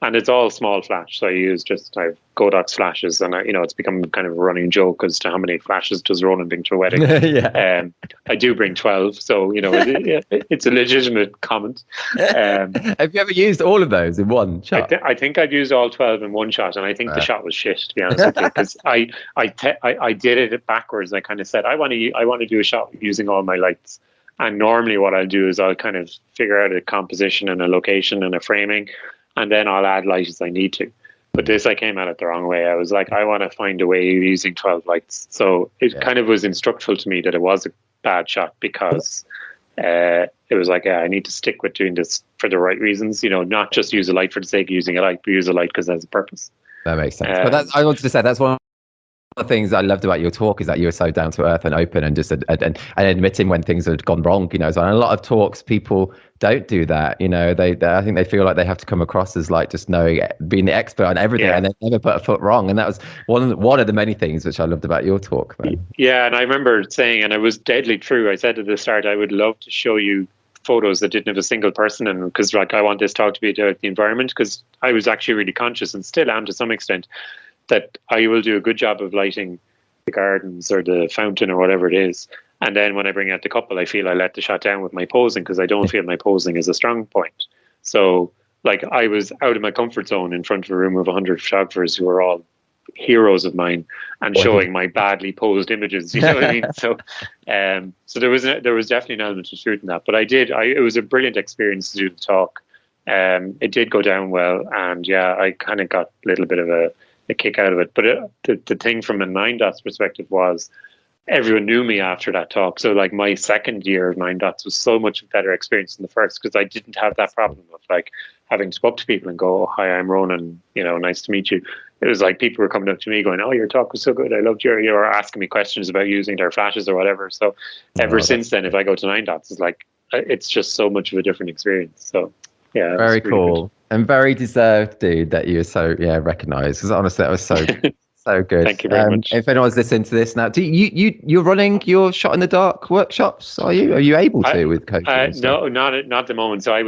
And it's all small flash. So I have Godox flashes, and it's become kind of a running joke as to how many flashes does Ronan bring to a wedding. I do bring 12, so it's a legitimate comment. Have you ever used all of those in one shot? I think I've used all 12 in one shot, and I think the shot was shit, to be honest with you, because I did it backwards. I kind of said I want to do a shot using all my lights. And normally what I'll do is I'll kind of figure out a composition and a location and a framing, and then I'll add light as I need to. But this, I came at it the wrong way. I was like, I want to find a way of using 12 lights. So it kind of was instructful to me that it was a bad shot, because it was like, I need to stick with doing this for the right reasons. Not just use a light for the sake of using a light, but use a light because there's a purpose. That makes sense. But I wanted to say that's one of the things I loved about your talk, is that you were so down to earth and open, and just and admitting when things had gone wrong. So in a lot of talks, people don't do that. I think they feel like they have to come across as like just knowing, being the expert on everything, and they never put a foot wrong. And that was one of the many things which I loved about your talk, man. Yeah, and I remember saying, and it was deadly true, I said at the start, I would love to show you photos that didn't have a single person in them, because I want this talk to be about the environment, because I was actually really conscious, and still am to some extent, that I will do a good job of lighting the gardens or the fountain or whatever it is. And then when I bring out the couple, I feel I let the shot down with my posing, because I don't feel my posing is a strong point. So I was out of my comfort zone in front of a room of 100 photographers who are all heroes of mine, and showing my badly posed images. You know what I mean? So there was definitely an element of truth in that. But it was a brilliant experience to do the talk. It did go down well, and I kind of got a little bit of a kick out of it. But the thing from a Nine Dots perspective was, everyone knew me after that talk. So my second year of Nine Dots was so much better experience than the first, because I didn't have that problem of having to go up to people and go, "Oh, hi, I'm Ronan, nice to meet you." It was like people were coming up to me going, "Oh, your talk was so good. I loved you were asking me questions about using their flashes or whatever." So ever since then, if I go to Nine Dots, it's like it's just so much of a different experience. So yeah, Very it's really cool and very deserved, dude, that you're so recognized, because honestly that was so good. so good. Thank you very much. If anyone's listening to this now, do you're running your shot in the dark workshops? Are you able to with coaching and stuff? No, not at the moment. So I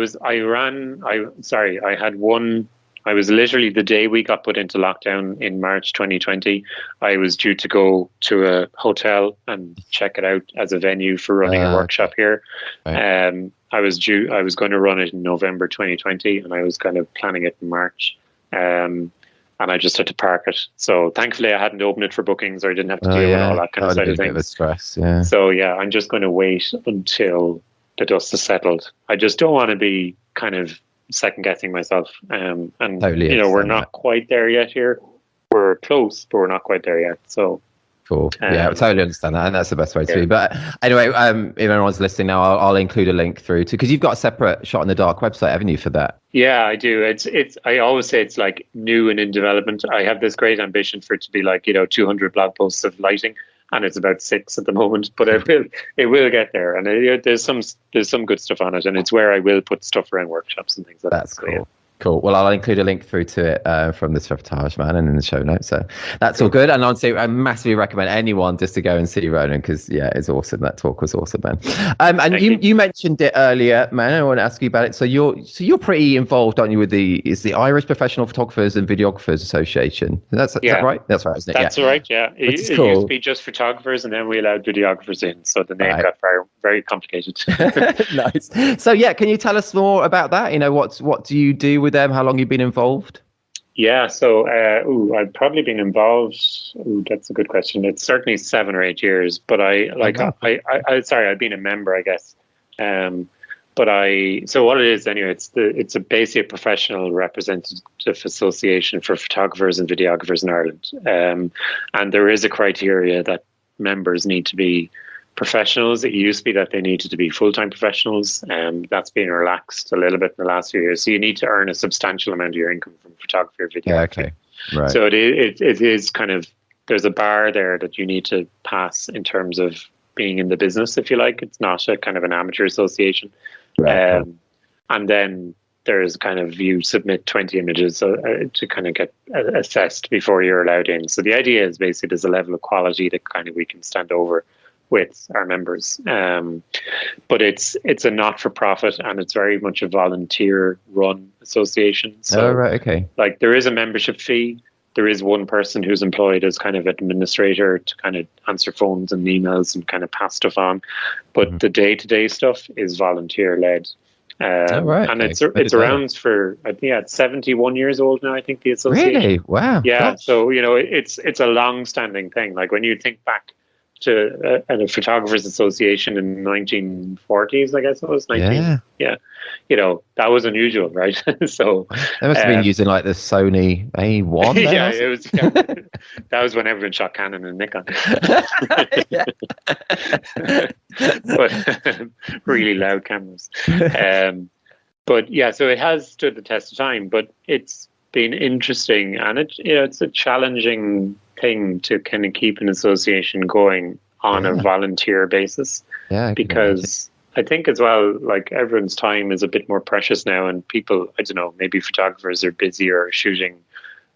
had one. I was literally, the day we got put into lockdown in March 2020, I was due to go to a hotel and check it out as a venue for running a workshop here. Right. I was going to run it in November 2020, and I was kind of planning it in March. And I just had to park it. So thankfully I hadn't opened it for bookings, or I didn't have to deal with all that kind of side of things. A bit of stress, yeah. So yeah, I'm just going to wait until the dust has settled. I just don't want to be kind of second guessing myself. And totally, we're not quite there yet here. We're close, but we're not quite there yet. So cool. Yeah, I totally understand that, and that's the best way to be. But anyway, if anyone's listening now, I'll include a link through to, because you've got a separate Shot in the Dark website, haven't you, for that? Yeah, I do. It's. I always say it's like new and in development. I have this great ambition for it to be like 200 blog posts of lighting, and it's about 6 at the moment. But it will get there, and there's some good stuff on it, and it's where I will put stuff around workshops and things like that. That's cool. Yeah. Cool. Well, I'll include a link through to it from this reportage, man, and in the show notes. So that's all good. And honestly, I massively recommend anyone just to go and see Ronan, because it's awesome. That talk was awesome, man. And you mentioned it earlier, man. I want to ask you about it. So you're pretty involved, aren't you, with the Irish Professional Photographers and Videographers Association? Is that right? That's right, isn't it? That's right. Yeah. It used to be just photographers, and then we allowed videographers in, so the name got very, very complicated. Nice. So can you tell us more about that? What do you do with them? How long have you been involved? Yeah, so I've probably been involved. That's a good question. It's certainly 7 or 8 years, but I've been a member, I guess. So what it is anyway, it's basically a professional representative association for photographers and videographers in Ireland. And there is a criteria that members need to be professionals. It used to be that they needed to be full-time professionals, and that's been relaxed a little bit in the last few years. So you need to earn a substantial amount of your income from photography or video. Yeah, okay. Right. So it is kind of, there's a bar there that you need to pass in terms of being in the business, if you like. It's not a kind of an amateur association. Right. And then there's kind of, you submit 20 images to kind of get assessed before you're allowed in. So the idea is basically there's a level of quality that kind of we can stand over with our members, but it's a not-for-profit, and it's very much a volunteer-run association. So, right, okay. Like, there is a membership fee. There is one person who's employed as kind of administrator to kind of answer phones and emails and kind of pass stuff on, but the day-to-day stuff is volunteer-led. Right, and okay. it's around for, I think, it's 71 years old now, I think, the association. Really? Wow. Yeah. Gosh. So it's a long-standing thing. Like, when you think back to a photographers association in the 1940s, I guess it was. Yeah. That was unusual, right? So they must have been using like the Sony A1. Yeah, it was. Yeah. That was when everyone shot Canon and Nikon. But really loud cameras. But yeah, so it has stood the test of time, but it's been interesting, and it's a challenging thing to kind of keep an association going on a volunteer basis. Yeah, because I think as well, like, everyone's time is a bit more precious now, and people, I don't know, maybe photographers are busier shooting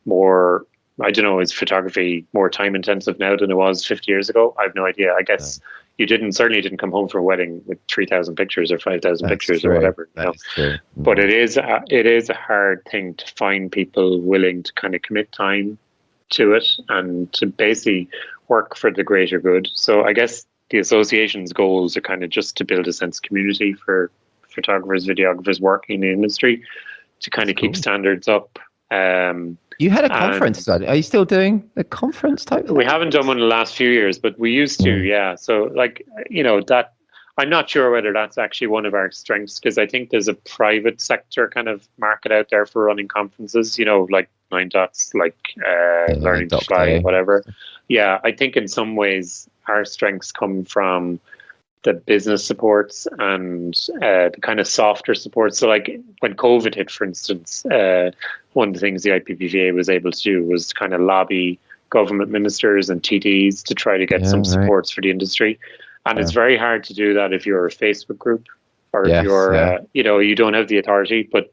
more. I don't know, is photography more time intensive now than it was 50 years ago? I have no idea. I guess you certainly didn't come home from a wedding with 3,000 pictures or 5,000 pictures or whatever. That's true. But it is a hard thing to find people willing to kind of commit time to it and to basically work for the greater good. So I guess the association's goals are kind of just to build a sense of community for photographers, videographers working in the industry, to kind of keep standards up. You had a conference. Are you still doing a conference type thing? We haven't done one in the last few years, but we used to, yeah. So, like, that, I'm not sure whether that's actually one of our strengths, because I think there's a private sector kind of market out there for running conferences, like 9 Dots, like Learning to Fly, whatever. Yeah, I think in some ways our strengths come from the business supports and the kind of softer supports. So, like, when COVID hit, for instance, one of the things the IPPA was able to do was to kind of lobby government ministers and TDs to try to get some supports for the industry. And it's very hard to do that if you're a Facebook group or Yes, you're, yeah. you don't have the authority, but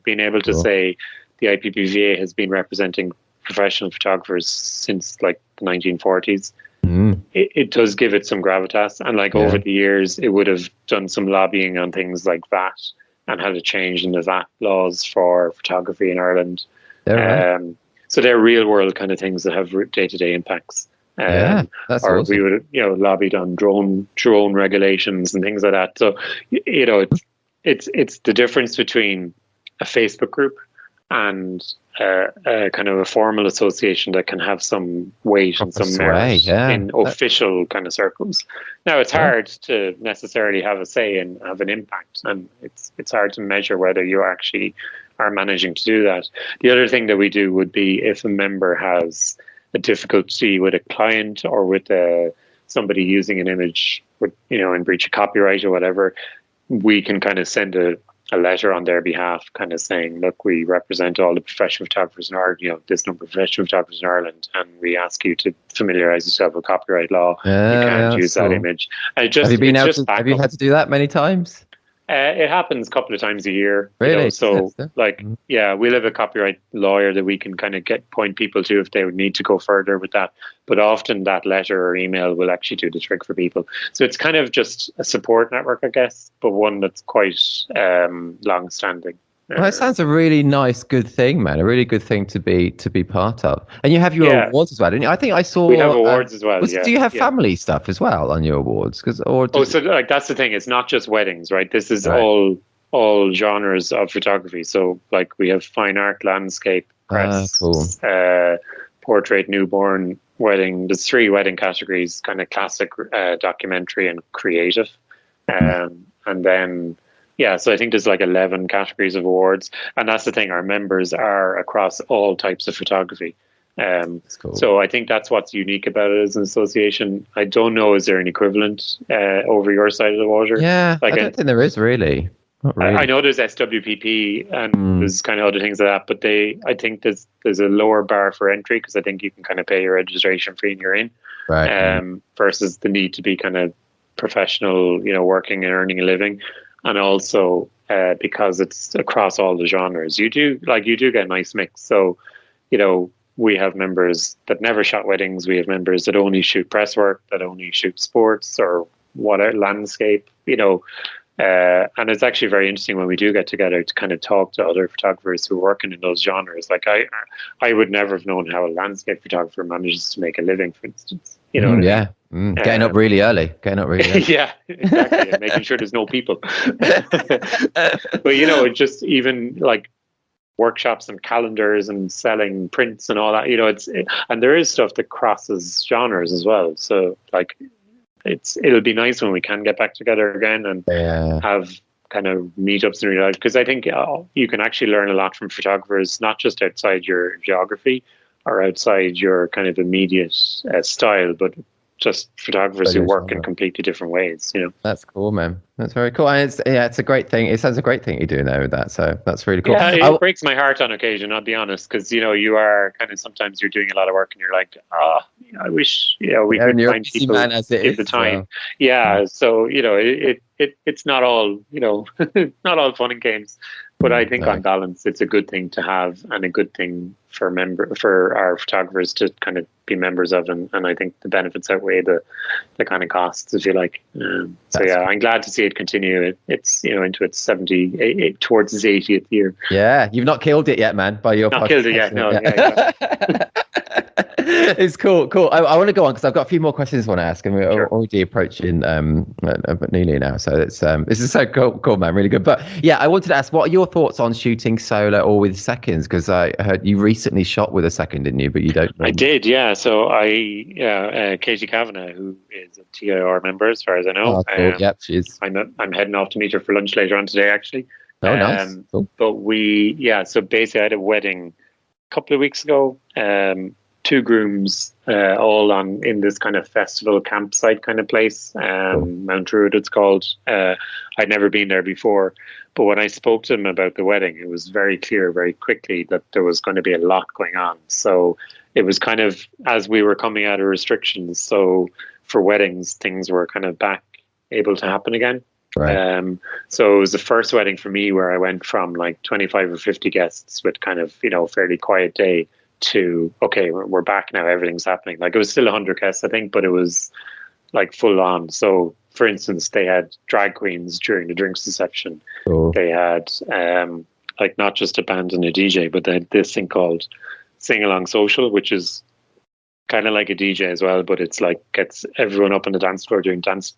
being able to Cool. say the IPPVA has been representing professional photographers since like the 1940s, it does give it some gravitas. And like over the years, it would have done some lobbying on things like VAT and had a change in the VAT laws for photography in Ireland. Right. So they're real world kind of things that have day-to-day impacts. That's Or awesome. we would, lobbied on drone regulations and things like that. So, it's the difference between a Facebook group and kind of a formal association that can have some weight and Proper some sway, merit in official kind of circles. Now, it's hard to necessarily have a say and have an impact, and it's hard to measure whether you actually are managing to do that. The other thing that we do would be if a member has a difficulty with a client or with somebody using an image with, in breach of copyright or whatever, we can kind of send a letter on their behalf kind of saying, look, we represent all the professional photographers in Ireland, this number of professional photographers in Ireland, and we ask you to familiarize yourself with copyright law. You can't use that image. And have you had to do that many times? It happens a couple of times a year. Really? So we have a copyright lawyer that we can kind of point people to if they would need to go further with that. But often that letter or email will actually do the trick for people. So it's kind of just a support network, I guess, but one that's quite long standing. Well, that sounds a really nice, good thing, man. A really good thing to be part of. And you have your awards as well, don't you? I think I saw. We have awards as well. Do you have family stuff as well on your awards? So like that's the thing. It's not just weddings, right? This is all genres of photography. So like we have fine art, landscape, press, portrait, newborn, wedding. There's 3 wedding categories: kind of classic, documentary, and creative. And then. Yeah, so I think there's like 11 categories of awards. And that's the thing, our members are across all types of photography. Cool. So I think that's what's unique about it as an association. I don't know, is there an equivalent over your side of the water? Yeah, I don't think there is really. Not really. I know there's SWPP and there's kind of other things like that, but I think there's a lower bar for entry because I think you can kind of pay your registration fee and you're in. Right. Versus the need to be kind of professional, working and earning a living. And also because it's across all the genres, you do get a nice mix. So, we have members that never shot weddings. We have members that only shoot press work, that only shoot sports or whatever, landscape, and it's actually very interesting when we do get together to kind of talk to other photographers who are working in those genres. Like I would never have known how a landscape photographer manages to make a living, for instance. What I mean? Getting up really early. Yeah, exactly. And making sure there's no people. But it just even like workshops and calendars and selling prints and all that. And there is stuff that crosses genres as well. So like, it'll be nice when we can get back together again and have kind of meetups in real life, because I think you can actually learn a lot from photographers, not just outside your geography or outside your kind of immediate style, but just photographers who work in completely different ways. That's cool, man. That's very cool, and it's a great thing. It sounds a great thing you do know with that. So that's really cool. Yeah, it breaks my heart on occasion, I'll be honest, because you are kind of, sometimes you're doing a lot of work and you're like, I wish we could find people give the time. Well. Yeah, so it's not all not all fun and games. But I think on balance, it's a good thing to have and a good thing for our photographers to kind of be members of. And I think the benefits outweigh the kind of costs, if you like. I'm glad to see it continue. It's, into its 70, towards its 80th year. Yeah, you've not killed it yet, man, by your Not killed it yet, no. Yeah, exactly. It's cool. I want to go on because I've got a few more questions I want to ask, and we're already approaching nearly now. So it's this is so cool, man, really good. But yeah, I wanted to ask, what are your thoughts on shooting solo or with seconds? Because I heard you recently shot with a second, didn't you? But you don't. I did, yeah. So Katie Kavanagh, who is a TIR member, as far as I know. Oh, cool. Yep, she is. I'm heading off to meet her for lunch later on today, actually. Oh, nice. Cool. But so basically I had a wedding a couple of weeks ago. 2 grooms, all in this kind of festival campsite kind of place, Mount Druid it's called. I'd never been there before, but when I spoke to them about the wedding, it was very clear very quickly that there was going to be a lot going on. So it was kind of as we were coming out of restrictions. So for weddings, things were kind of back able to happen again. So it was the first wedding for me where I went from like 25 or 50 guests with kind of, fairly quiet day to, okay, we're back now. Everything's happening. Like it was still 100 guests, I think, but it was like full on. So for instance, they had drag queens during the drinks reception. Cool. They had like not just a band and a DJ, but they had this thing called Sing Along Social, which is kind of like a DJ as well, but it's like gets everyone up on the dance floor doing dance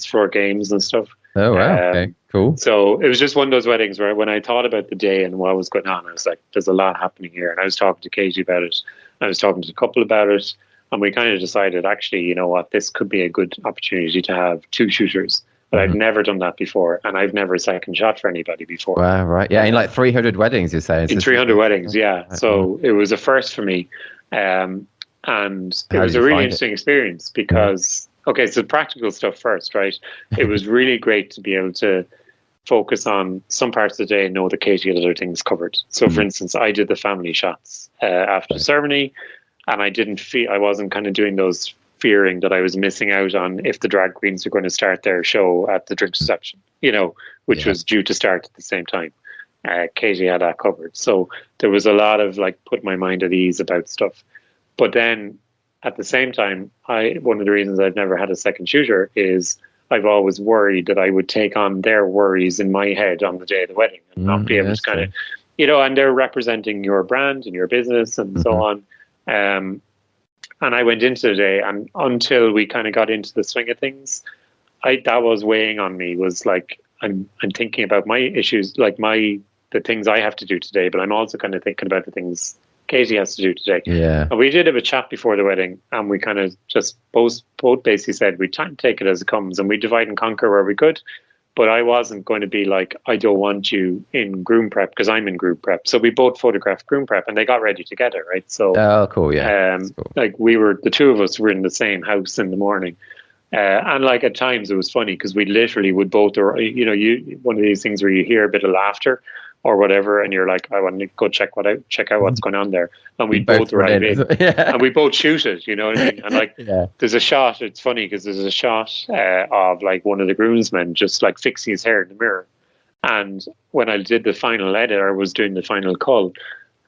floor games and stuff. Oh wow, okay, cool. So it was just one of those weddings where when I thought about the day and what was going on, I was like, there's a lot happening here. And I was talking to Katie about it. I was talking to the couple about it. And we kind of decided, actually, you know what, this could be a good opportunity to have two shooters. But I've never done that before. And I've never second shot for anybody before. Wow, right. Yeah, in like 300 weddings, you're saying? In 300 weddings, yeah. So it was a first for me. And it was a really interesting experience because... Okay, so practical stuff first, right? It was really great to be able to focus on some parts of the day and know that Katie had other things covered. So, for instance, I did the family shots after the ceremony, and I wasn't kind of doing those fearing that I was missing out on if the drag queens were going to start their show at the drinks reception, which was due to start at the same time. Katie had that covered. So there was a lot of like put my mind at ease about stuff. But then at the same time, one of the reasons I've never had a second shooter is I've always worried that I would take on their worries in my head on the day of the wedding and not be able to kind of, and they're representing your brand and your business and so on. And I went into the day, and until we kind of got into the swing of things, that was weighing on me, was like, I'm thinking about my issues, like the things I have to do today, but I'm also kind of thinking about the things Katie has to do today. Yeah. And we did have a chat before the wedding, and we kind of just both basically said we try and take it as it comes, and we divide and conquer where we could. But I wasn't going to be like, I don't want you in groom prep because I'm in groom prep. So we both photographed groom prep, and they got ready together, right? So cool, yeah. Cool. Like the two of us were in the same house in the morning. And like at times it was funny because we literally would both, or one of these things where you hear a bit of laughter or whatever, and you're like, I want to go check out what's going on there, and we both arrive in, and we both shoot it, you know what I mean? And like, there's a shot. It's funny because there's a shot of like one of the groomsmen just like fixing his hair in the mirror, and when I did the final edit, or was doing the final cull,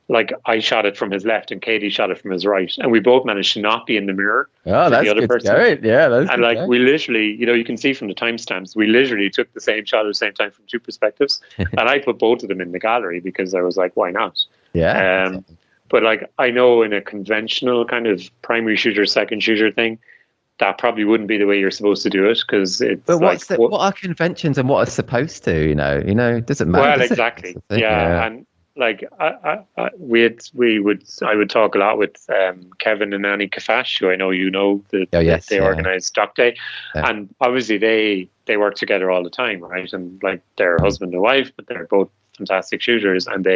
like I shot it from his left and Katie shot it from his right, and we both managed to not be in the mirror. Oh, that's the other person. Going. Yeah, that's and like we literally, you can see from the timestamps, we literally took the same shot at the same time from two perspectives, and I put both of them in the gallery because I was like, why not? Yeah. But like I know in a conventional kind of primary shooter, second shooter thing, that probably wouldn't be the way you're supposed to do it because it's. But what are conventions and what are supposed to? It doesn't matter. Well, exactly. Yeah, and. Like I would talk a lot with Kevin and Annie Kafash, who I know they organise Doc Day, and obviously they work together all the time, right? And like they're husband and wife, but they're both fantastic shooters, and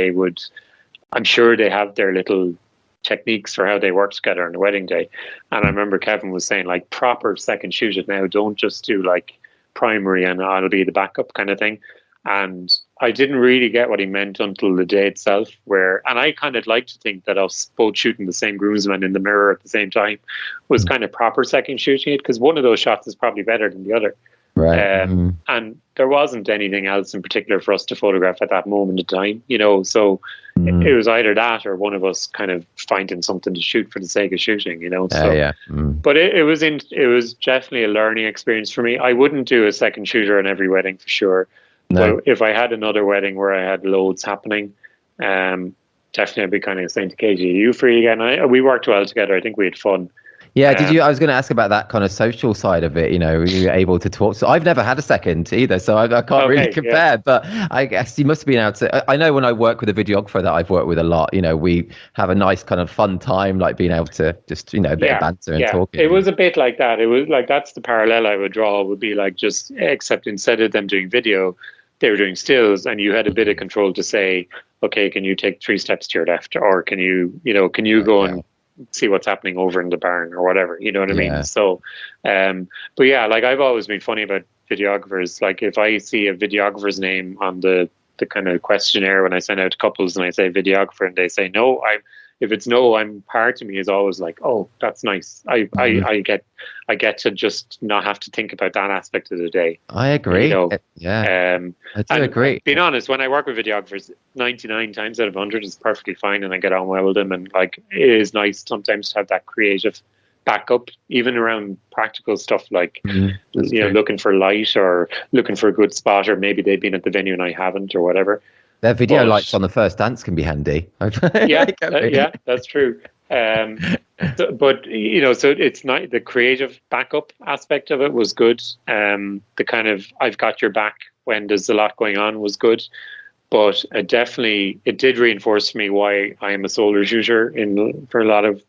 I'm sure they have their little techniques for how they work together on the wedding day. And I remember Kevin was saying like proper second shooters now don't just do like primary and I'll be the backup kind of thing. And I didn't really get what he meant until the day itself, and I kind of like to think that us both shooting the same groomsmen in the mirror at the same time was kind of proper second shooting it, because one of those shots is probably better than the other. Right. And there wasn't anything else in particular for us to photograph at that moment in time, so it was either that or one of us kind of finding something to shoot for the sake of shooting, So, but it was definitely a learning experience for me. I wouldn't do a second shooter on every wedding for sure. No. But if I had another wedding where I had loads happening, definitely I'd be kind of saying to Katie, are you free again? We worked well together. I think we had fun. Yeah, did you? I was going to ask about that kind of social side of it. Were you able to talk? So I've never had a second either, so I can't really compare. Yeah. But I guess you must have been able to. I know when I work with a videographer that I've worked with a lot, we have a nice kind of fun time, like being able to just a bit of banter and talking. It was a bit like that. It was like that's the parallel I would draw. Would be like just except instead of them doing video, they were doing stills, and you had a bit of control to say, okay, can you take 3 steps to your left, or can you go and see what's happening over in the barn or whatever, you know what I mean? So, but yeah, like I've always been funny about videographers. Like if I see a videographer's name on the kind of questionnaire when I send out to couples and I say videographer and they say, no, if it's no, I'm part of me is always like, oh, that's nice. I get to just not have to think about that aspect of the day. I agree. You know, I do agree. Being honest, when I work with videographers, 99 times out of 100 is perfectly fine, and I get on well with them. And like, it is nice sometimes to have that creative backup, even around practical stuff like looking for light or looking for a good spot, or maybe they've been at the venue and I haven't, or whatever. Their video lights on the first dance can be handy. Yeah, that's true. But so it's not the creative backup aspect of it was good. The kind of I've got your back when there's a lot going on was good, but it did reinforce for me why I am a solo shooter in a lot of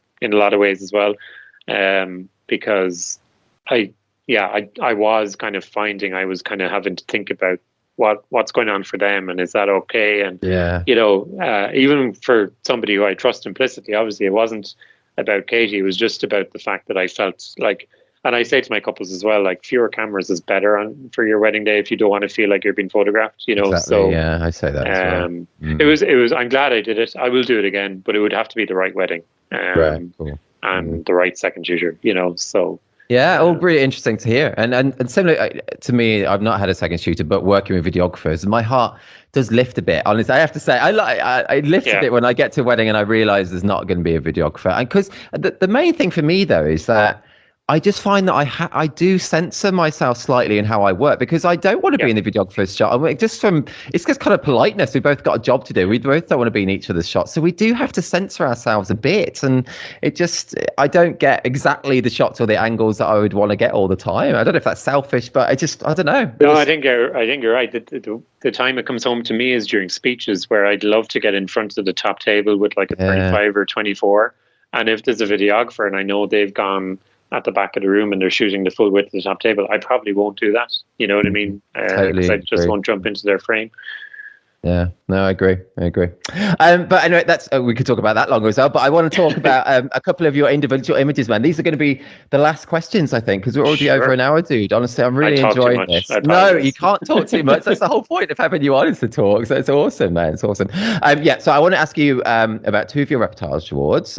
ways as well. Because I was kind of finding I was kind of having to think about what's going on for them, and is that okay? And even for somebody who I trust implicitly, obviously it wasn't about Katie. It was just about the fact that I felt like, and I say to my couples as well, like, fewer cameras is better for your wedding day if you don't want to feel like you're being photographed. Exactly, so yeah, I say that as well. It was. I'm glad I did it. I will do it again, but it would have to be the right wedding, right, cool. And the right second shooter. So. Yeah, all really interesting to hear. And similar to me, I've not had a second shooter, but working with videographers, my heart does lift a bit. Honestly, I have to say, I lift a bit when I get to a wedding and I realize there's not going to be a videographer. And because the main thing for me, though, is that I just find that I do censor myself slightly in how I work, because I don't want to be in the videographer's shot. It's just kind of politeness. We both got a job to do. We both don't want to be in each other's shots. So we do have to censor ourselves a bit. And I don't get exactly the shots or the angles that I would want to get all the time. I don't know if that's selfish, but I don't know. No, I think you're right. The time it comes home to me is during speeches, where I'd love to get in front of the top table with like a 35 or 24. And if there's a videographer and I know they've gone at the back of the room and they're shooting the full width of the top table, I probably won't do that. You know what I mean? Totally. I just won't jump into their frame. Yeah, no, I agree. But anyway, we could talk about that longer as well. But I want to talk about a couple of your individual images, man. These are going to be the last questions, I think, because we're already over an hour, dude. Honestly, I'm really enjoying this. No, you can't talk too much. That's the whole point of having you on, is to talk. So it's awesome, man. It's awesome. So I want to ask you about two of your Reportage Awards,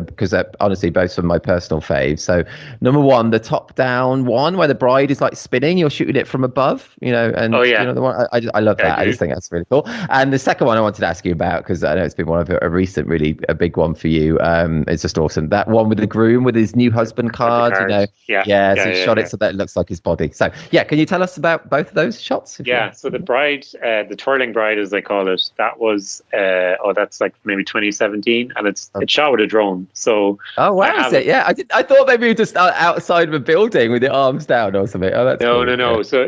because they're honestly both some of my personal faves. So number one, the top-down one, where the bride is like spinning. You're shooting it from above, and the one I love that. I just think that's really cool. And the second one I wanted to ask you about, because I know it's been one of a recent, really a big one for you. It's just awesome. That one with the groom with his new husband card, So he shot it so that it looks like his body. So can you tell us about both of those shots? So the bride, the twirling bride, as they call it, that was that's like maybe 2017, and it's shot with a drone. So is it? Yeah, I thought maybe you were just outside of a building with your arms down or something. Oh, that's cool. No. So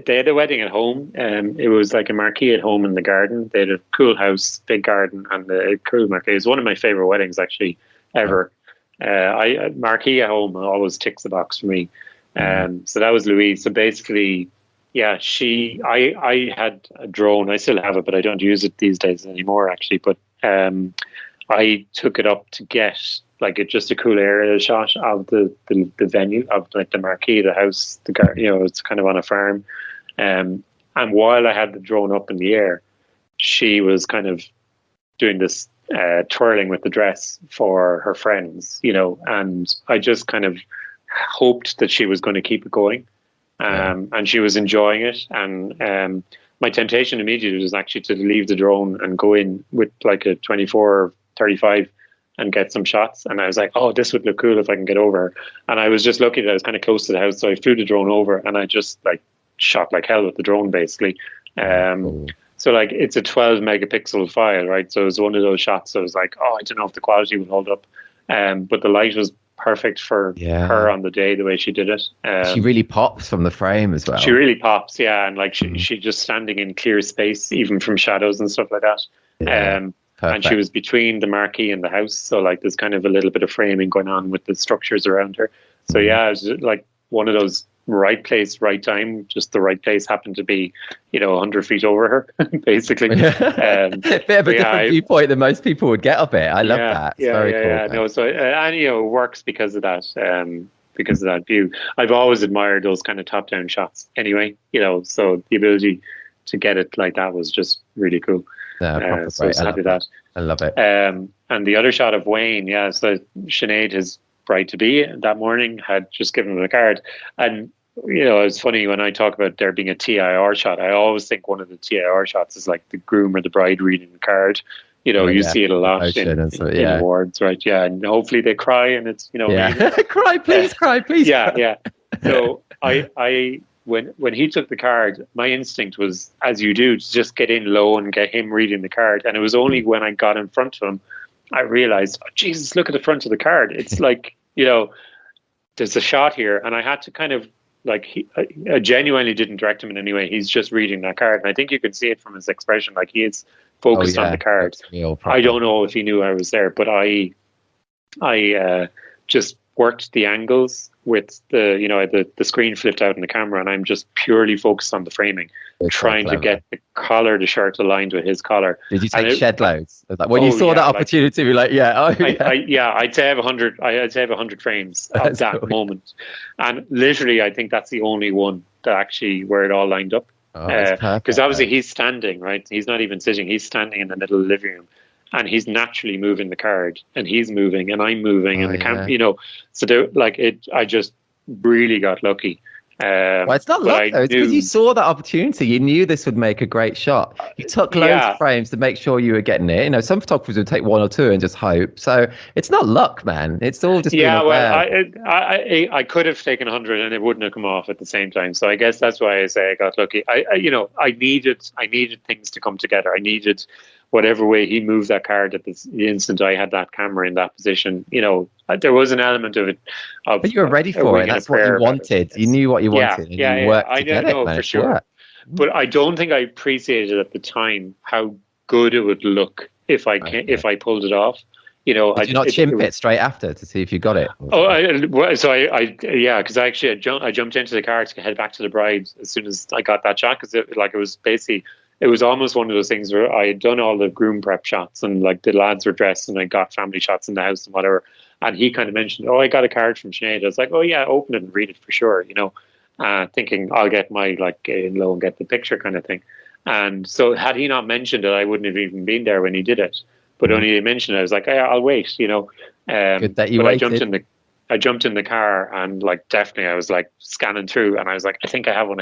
they had a wedding at home. It was like a marquee at home in the garden. They had a cool house, big garden, and a cool marquee. It was one of my favorite weddings actually ever. Marquee at home always ticks the box for me. So that was Louise. So basically, I had a drone. I still have it, but I don't use it these days anymore actually. But I took it up to get like just a cool aerial shot of the venue, of like the marquee, the house, the garden. It's kind of on a farm. And while I had the drone up in the air, she was kind of doing this twirling with the dress for her friends, and I just kind of hoped that she was going to keep it going. And she was enjoying it. And my temptation immediately was actually to leave the drone and go in with like a 24 or 35 and get some shots. And I was like, oh, this would look cool if I can get over. And I was just lucky that I was kind of close to the house. So I flew the drone over and I just like shot like hell with the drone basically. So like it's a 12 megapixel file, right? So it was one of those shots. So I was like, oh, I don't know if the quality will hold up. But the light was perfect for her on the day, the way she did it. She really pops from the frame as well. She really pops, and like she just standing in clear space, even from shadows and stuff like that. And she was between the marquee and the house, so like there's kind of a little bit of framing going on with the structures around her. So it was like one of those right place, right time. Just the right place happened to be, 100 feet over her, basically. Bit of a different viewpoint than most people would get of it. I love that. It's very cool. No, so and it works because of that. Because of that view. I've always admired those kind of top-down shots. Anyway, so the ability to get it like that was just really cool. Yeah, So I was happy with that. I love it. And the other shot of Wayne, so Sinead, his bride-to-be, that morning had just given him a card. And, it's funny when I talk about there being a TIR shot, I always think one of the TIR shots is like the groom or the bride reading the card. You see it a lot in awards, right? Yeah, and hopefully they cry and it's, cry, please. Yeah. So when he took the card, my instinct was, as you do, to just get in low and get him reading the card. And it was only when I got in front of him, I realized, oh, Jesus, look at the front of the card. It's like, there's a shot here. And I had to kind of, I genuinely didn't direct him in any way. He's just reading that card. And I think you can see it from his expression. Like, he is focused on the card. I don't know if he knew I was there, but I just worked the angles with the screen flipped out in the camera, and I'm just purely focused on the framing, trying to get the collar of the shirt aligned with his collar. Did you take shed loads? When you saw that opportunity, you're like, I'd say I have 100. I'd say I have 100 frames at that moment, and literally, I think that's the only one that actually where it all lined up. Because obviously he's standing, right? He's not even sitting. He's standing in the middle of the living room. And he's naturally moving the card, and he's moving, and I'm moving, and the camera, so I just really got lucky. Well, it's not luck though. It's because you saw that opportunity. You knew this would make a great shot. You took loads of frames to make sure you were getting it. Some photographers would take one or two and just hope. So it's not luck, man. It's all just I could have taken 100 and it wouldn't have come off at the same time. So I guess that's why I say I got lucky. I needed things to come together. I needed whatever way he moved that card at the instant I had that camera in that position. There was an element of it. But you were ready for it. That's what you wanted. You knew what you wanted. And you worked to get it, man. For sure. But I don't think I appreciated at the time how good it would look if I pulled it off. Did you not chimp it straight after to see if you got it? Because I jumped into the car to head back to the bride as soon as I got that shot, because it was almost one of those things where I had done all the groom prep shots and the lads were dressed and I got family shots in the house and whatever. And he kind of mentioned, I got a card from Sinead. I was like, oh yeah, open it and read it for sure, thinking I'll get my in low and get the picture kind of thing. And so had he not mentioned it, I wouldn't have even been there when he did it. But only he mentioned it, I was like, I'll wait, Good that you waited. I jumped in the car and definitely I was scanning through and I was like, I think I have one.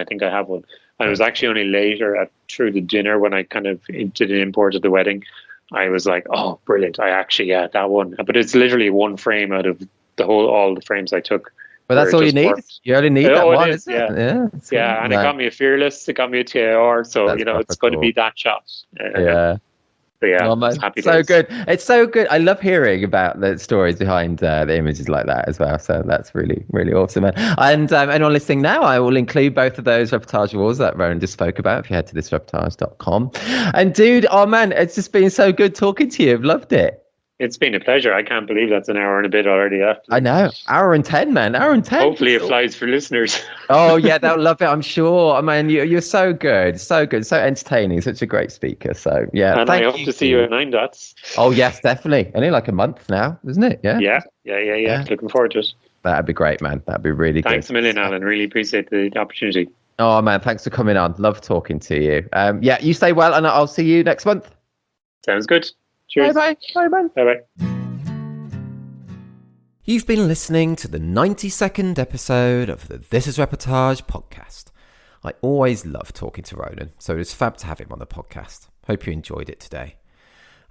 And it was actually only later through the dinner when I kind of did an import of the wedding. I was like, oh, brilliant. That one. But it's literally one frame out of all the frames I took. But that's all you need. Worked. You only need that one, isn't it? Yeah. And it got me a Fearless. It got me a TAR. So, it's going to be that shot. But yeah, happy so days. Good. It's so good. I love hearing about the stories behind the images like that as well. So that's really, really awesome. And anyone listening now, I will include both of those Reportage Awards that Ronan just spoke about if you head to thisreportage.com. And dude, it's just been so good talking to you. I've loved it. It's been a pleasure. I can't believe that's an hour and a bit already after. I know. Hour and 10, man. Hour and 10. Hopefully it flies for listeners. Oh, yeah. They'll love it, I'm sure. I mean, you're so good. So good. So entertaining. Such a great speaker. So, yeah. And I hope to see you at 9 Dots. Oh, yes, definitely. Only a month now, isn't it? Yeah. Yeah. Looking forward to it. That'd be great, man. That'd be really good. Thanks a million, Alan. Really appreciate the opportunity. Oh, man. Thanks for coming on. Love talking to you. You stay well, and I'll see you next month. Sounds good. Cheers. Bye-bye. Bye, man. Bye-bye. You've been listening to the 92nd episode of the This Is Reportage podcast. I always love talking to Ronan, so it's fab to have him on the podcast. Hope you enjoyed it today.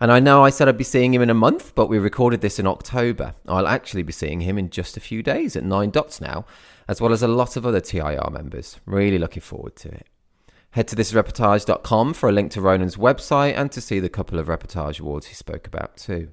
And I know I said I'd be seeing him in a month, but we recorded this in October. I'll actually be seeing him in just a few days at 9 Dots now, as well as a lot of other TIR members. Really looking forward to it. Head to thisreportage.com for a link to Ronan's website and to see the couple of Reportage Awards he spoke about too.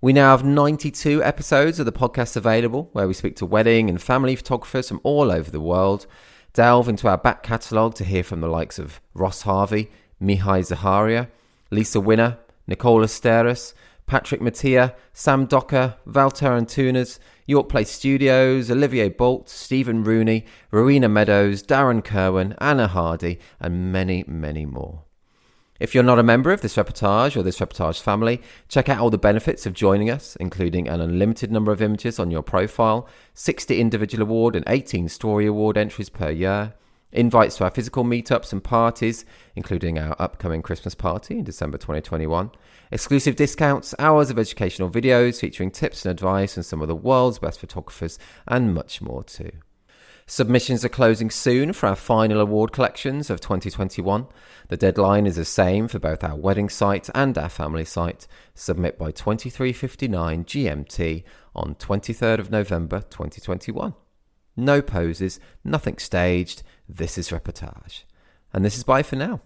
We now have 92 episodes of the podcast available, where we speak to wedding and family photographers from all over the world, delve into our back catalogue to hear from the likes of Ross Harvey, Mihai Zaharia, Lisa Winner, Nicole Asteris, Patrick Mattia, Sam Docker, Valter Antunes, York Place Studios, Olivier Bolt, Stephen Rooney, Rowena Meadows, Darren Kerwin, Anna Hardy, and many, many more. If you're not a member of This Reportage or This Reportage family, check out all the benefits of joining us, including an unlimited number of images on your profile, 60 individual award and 18 story award entries per year, Invites to our physical meetups and parties, including our upcoming Christmas party in December 2021. Exclusive discounts, hours of educational videos featuring tips and advice from some of the world's best photographers, and much more too. Submissions are closing soon for our final award collections of 2021. The deadline is the same for both our wedding site and our family site. Submit by 23:59 GMT on 23rd of November 2021. No poses, nothing staged. This is Reportage. And this is bye for now.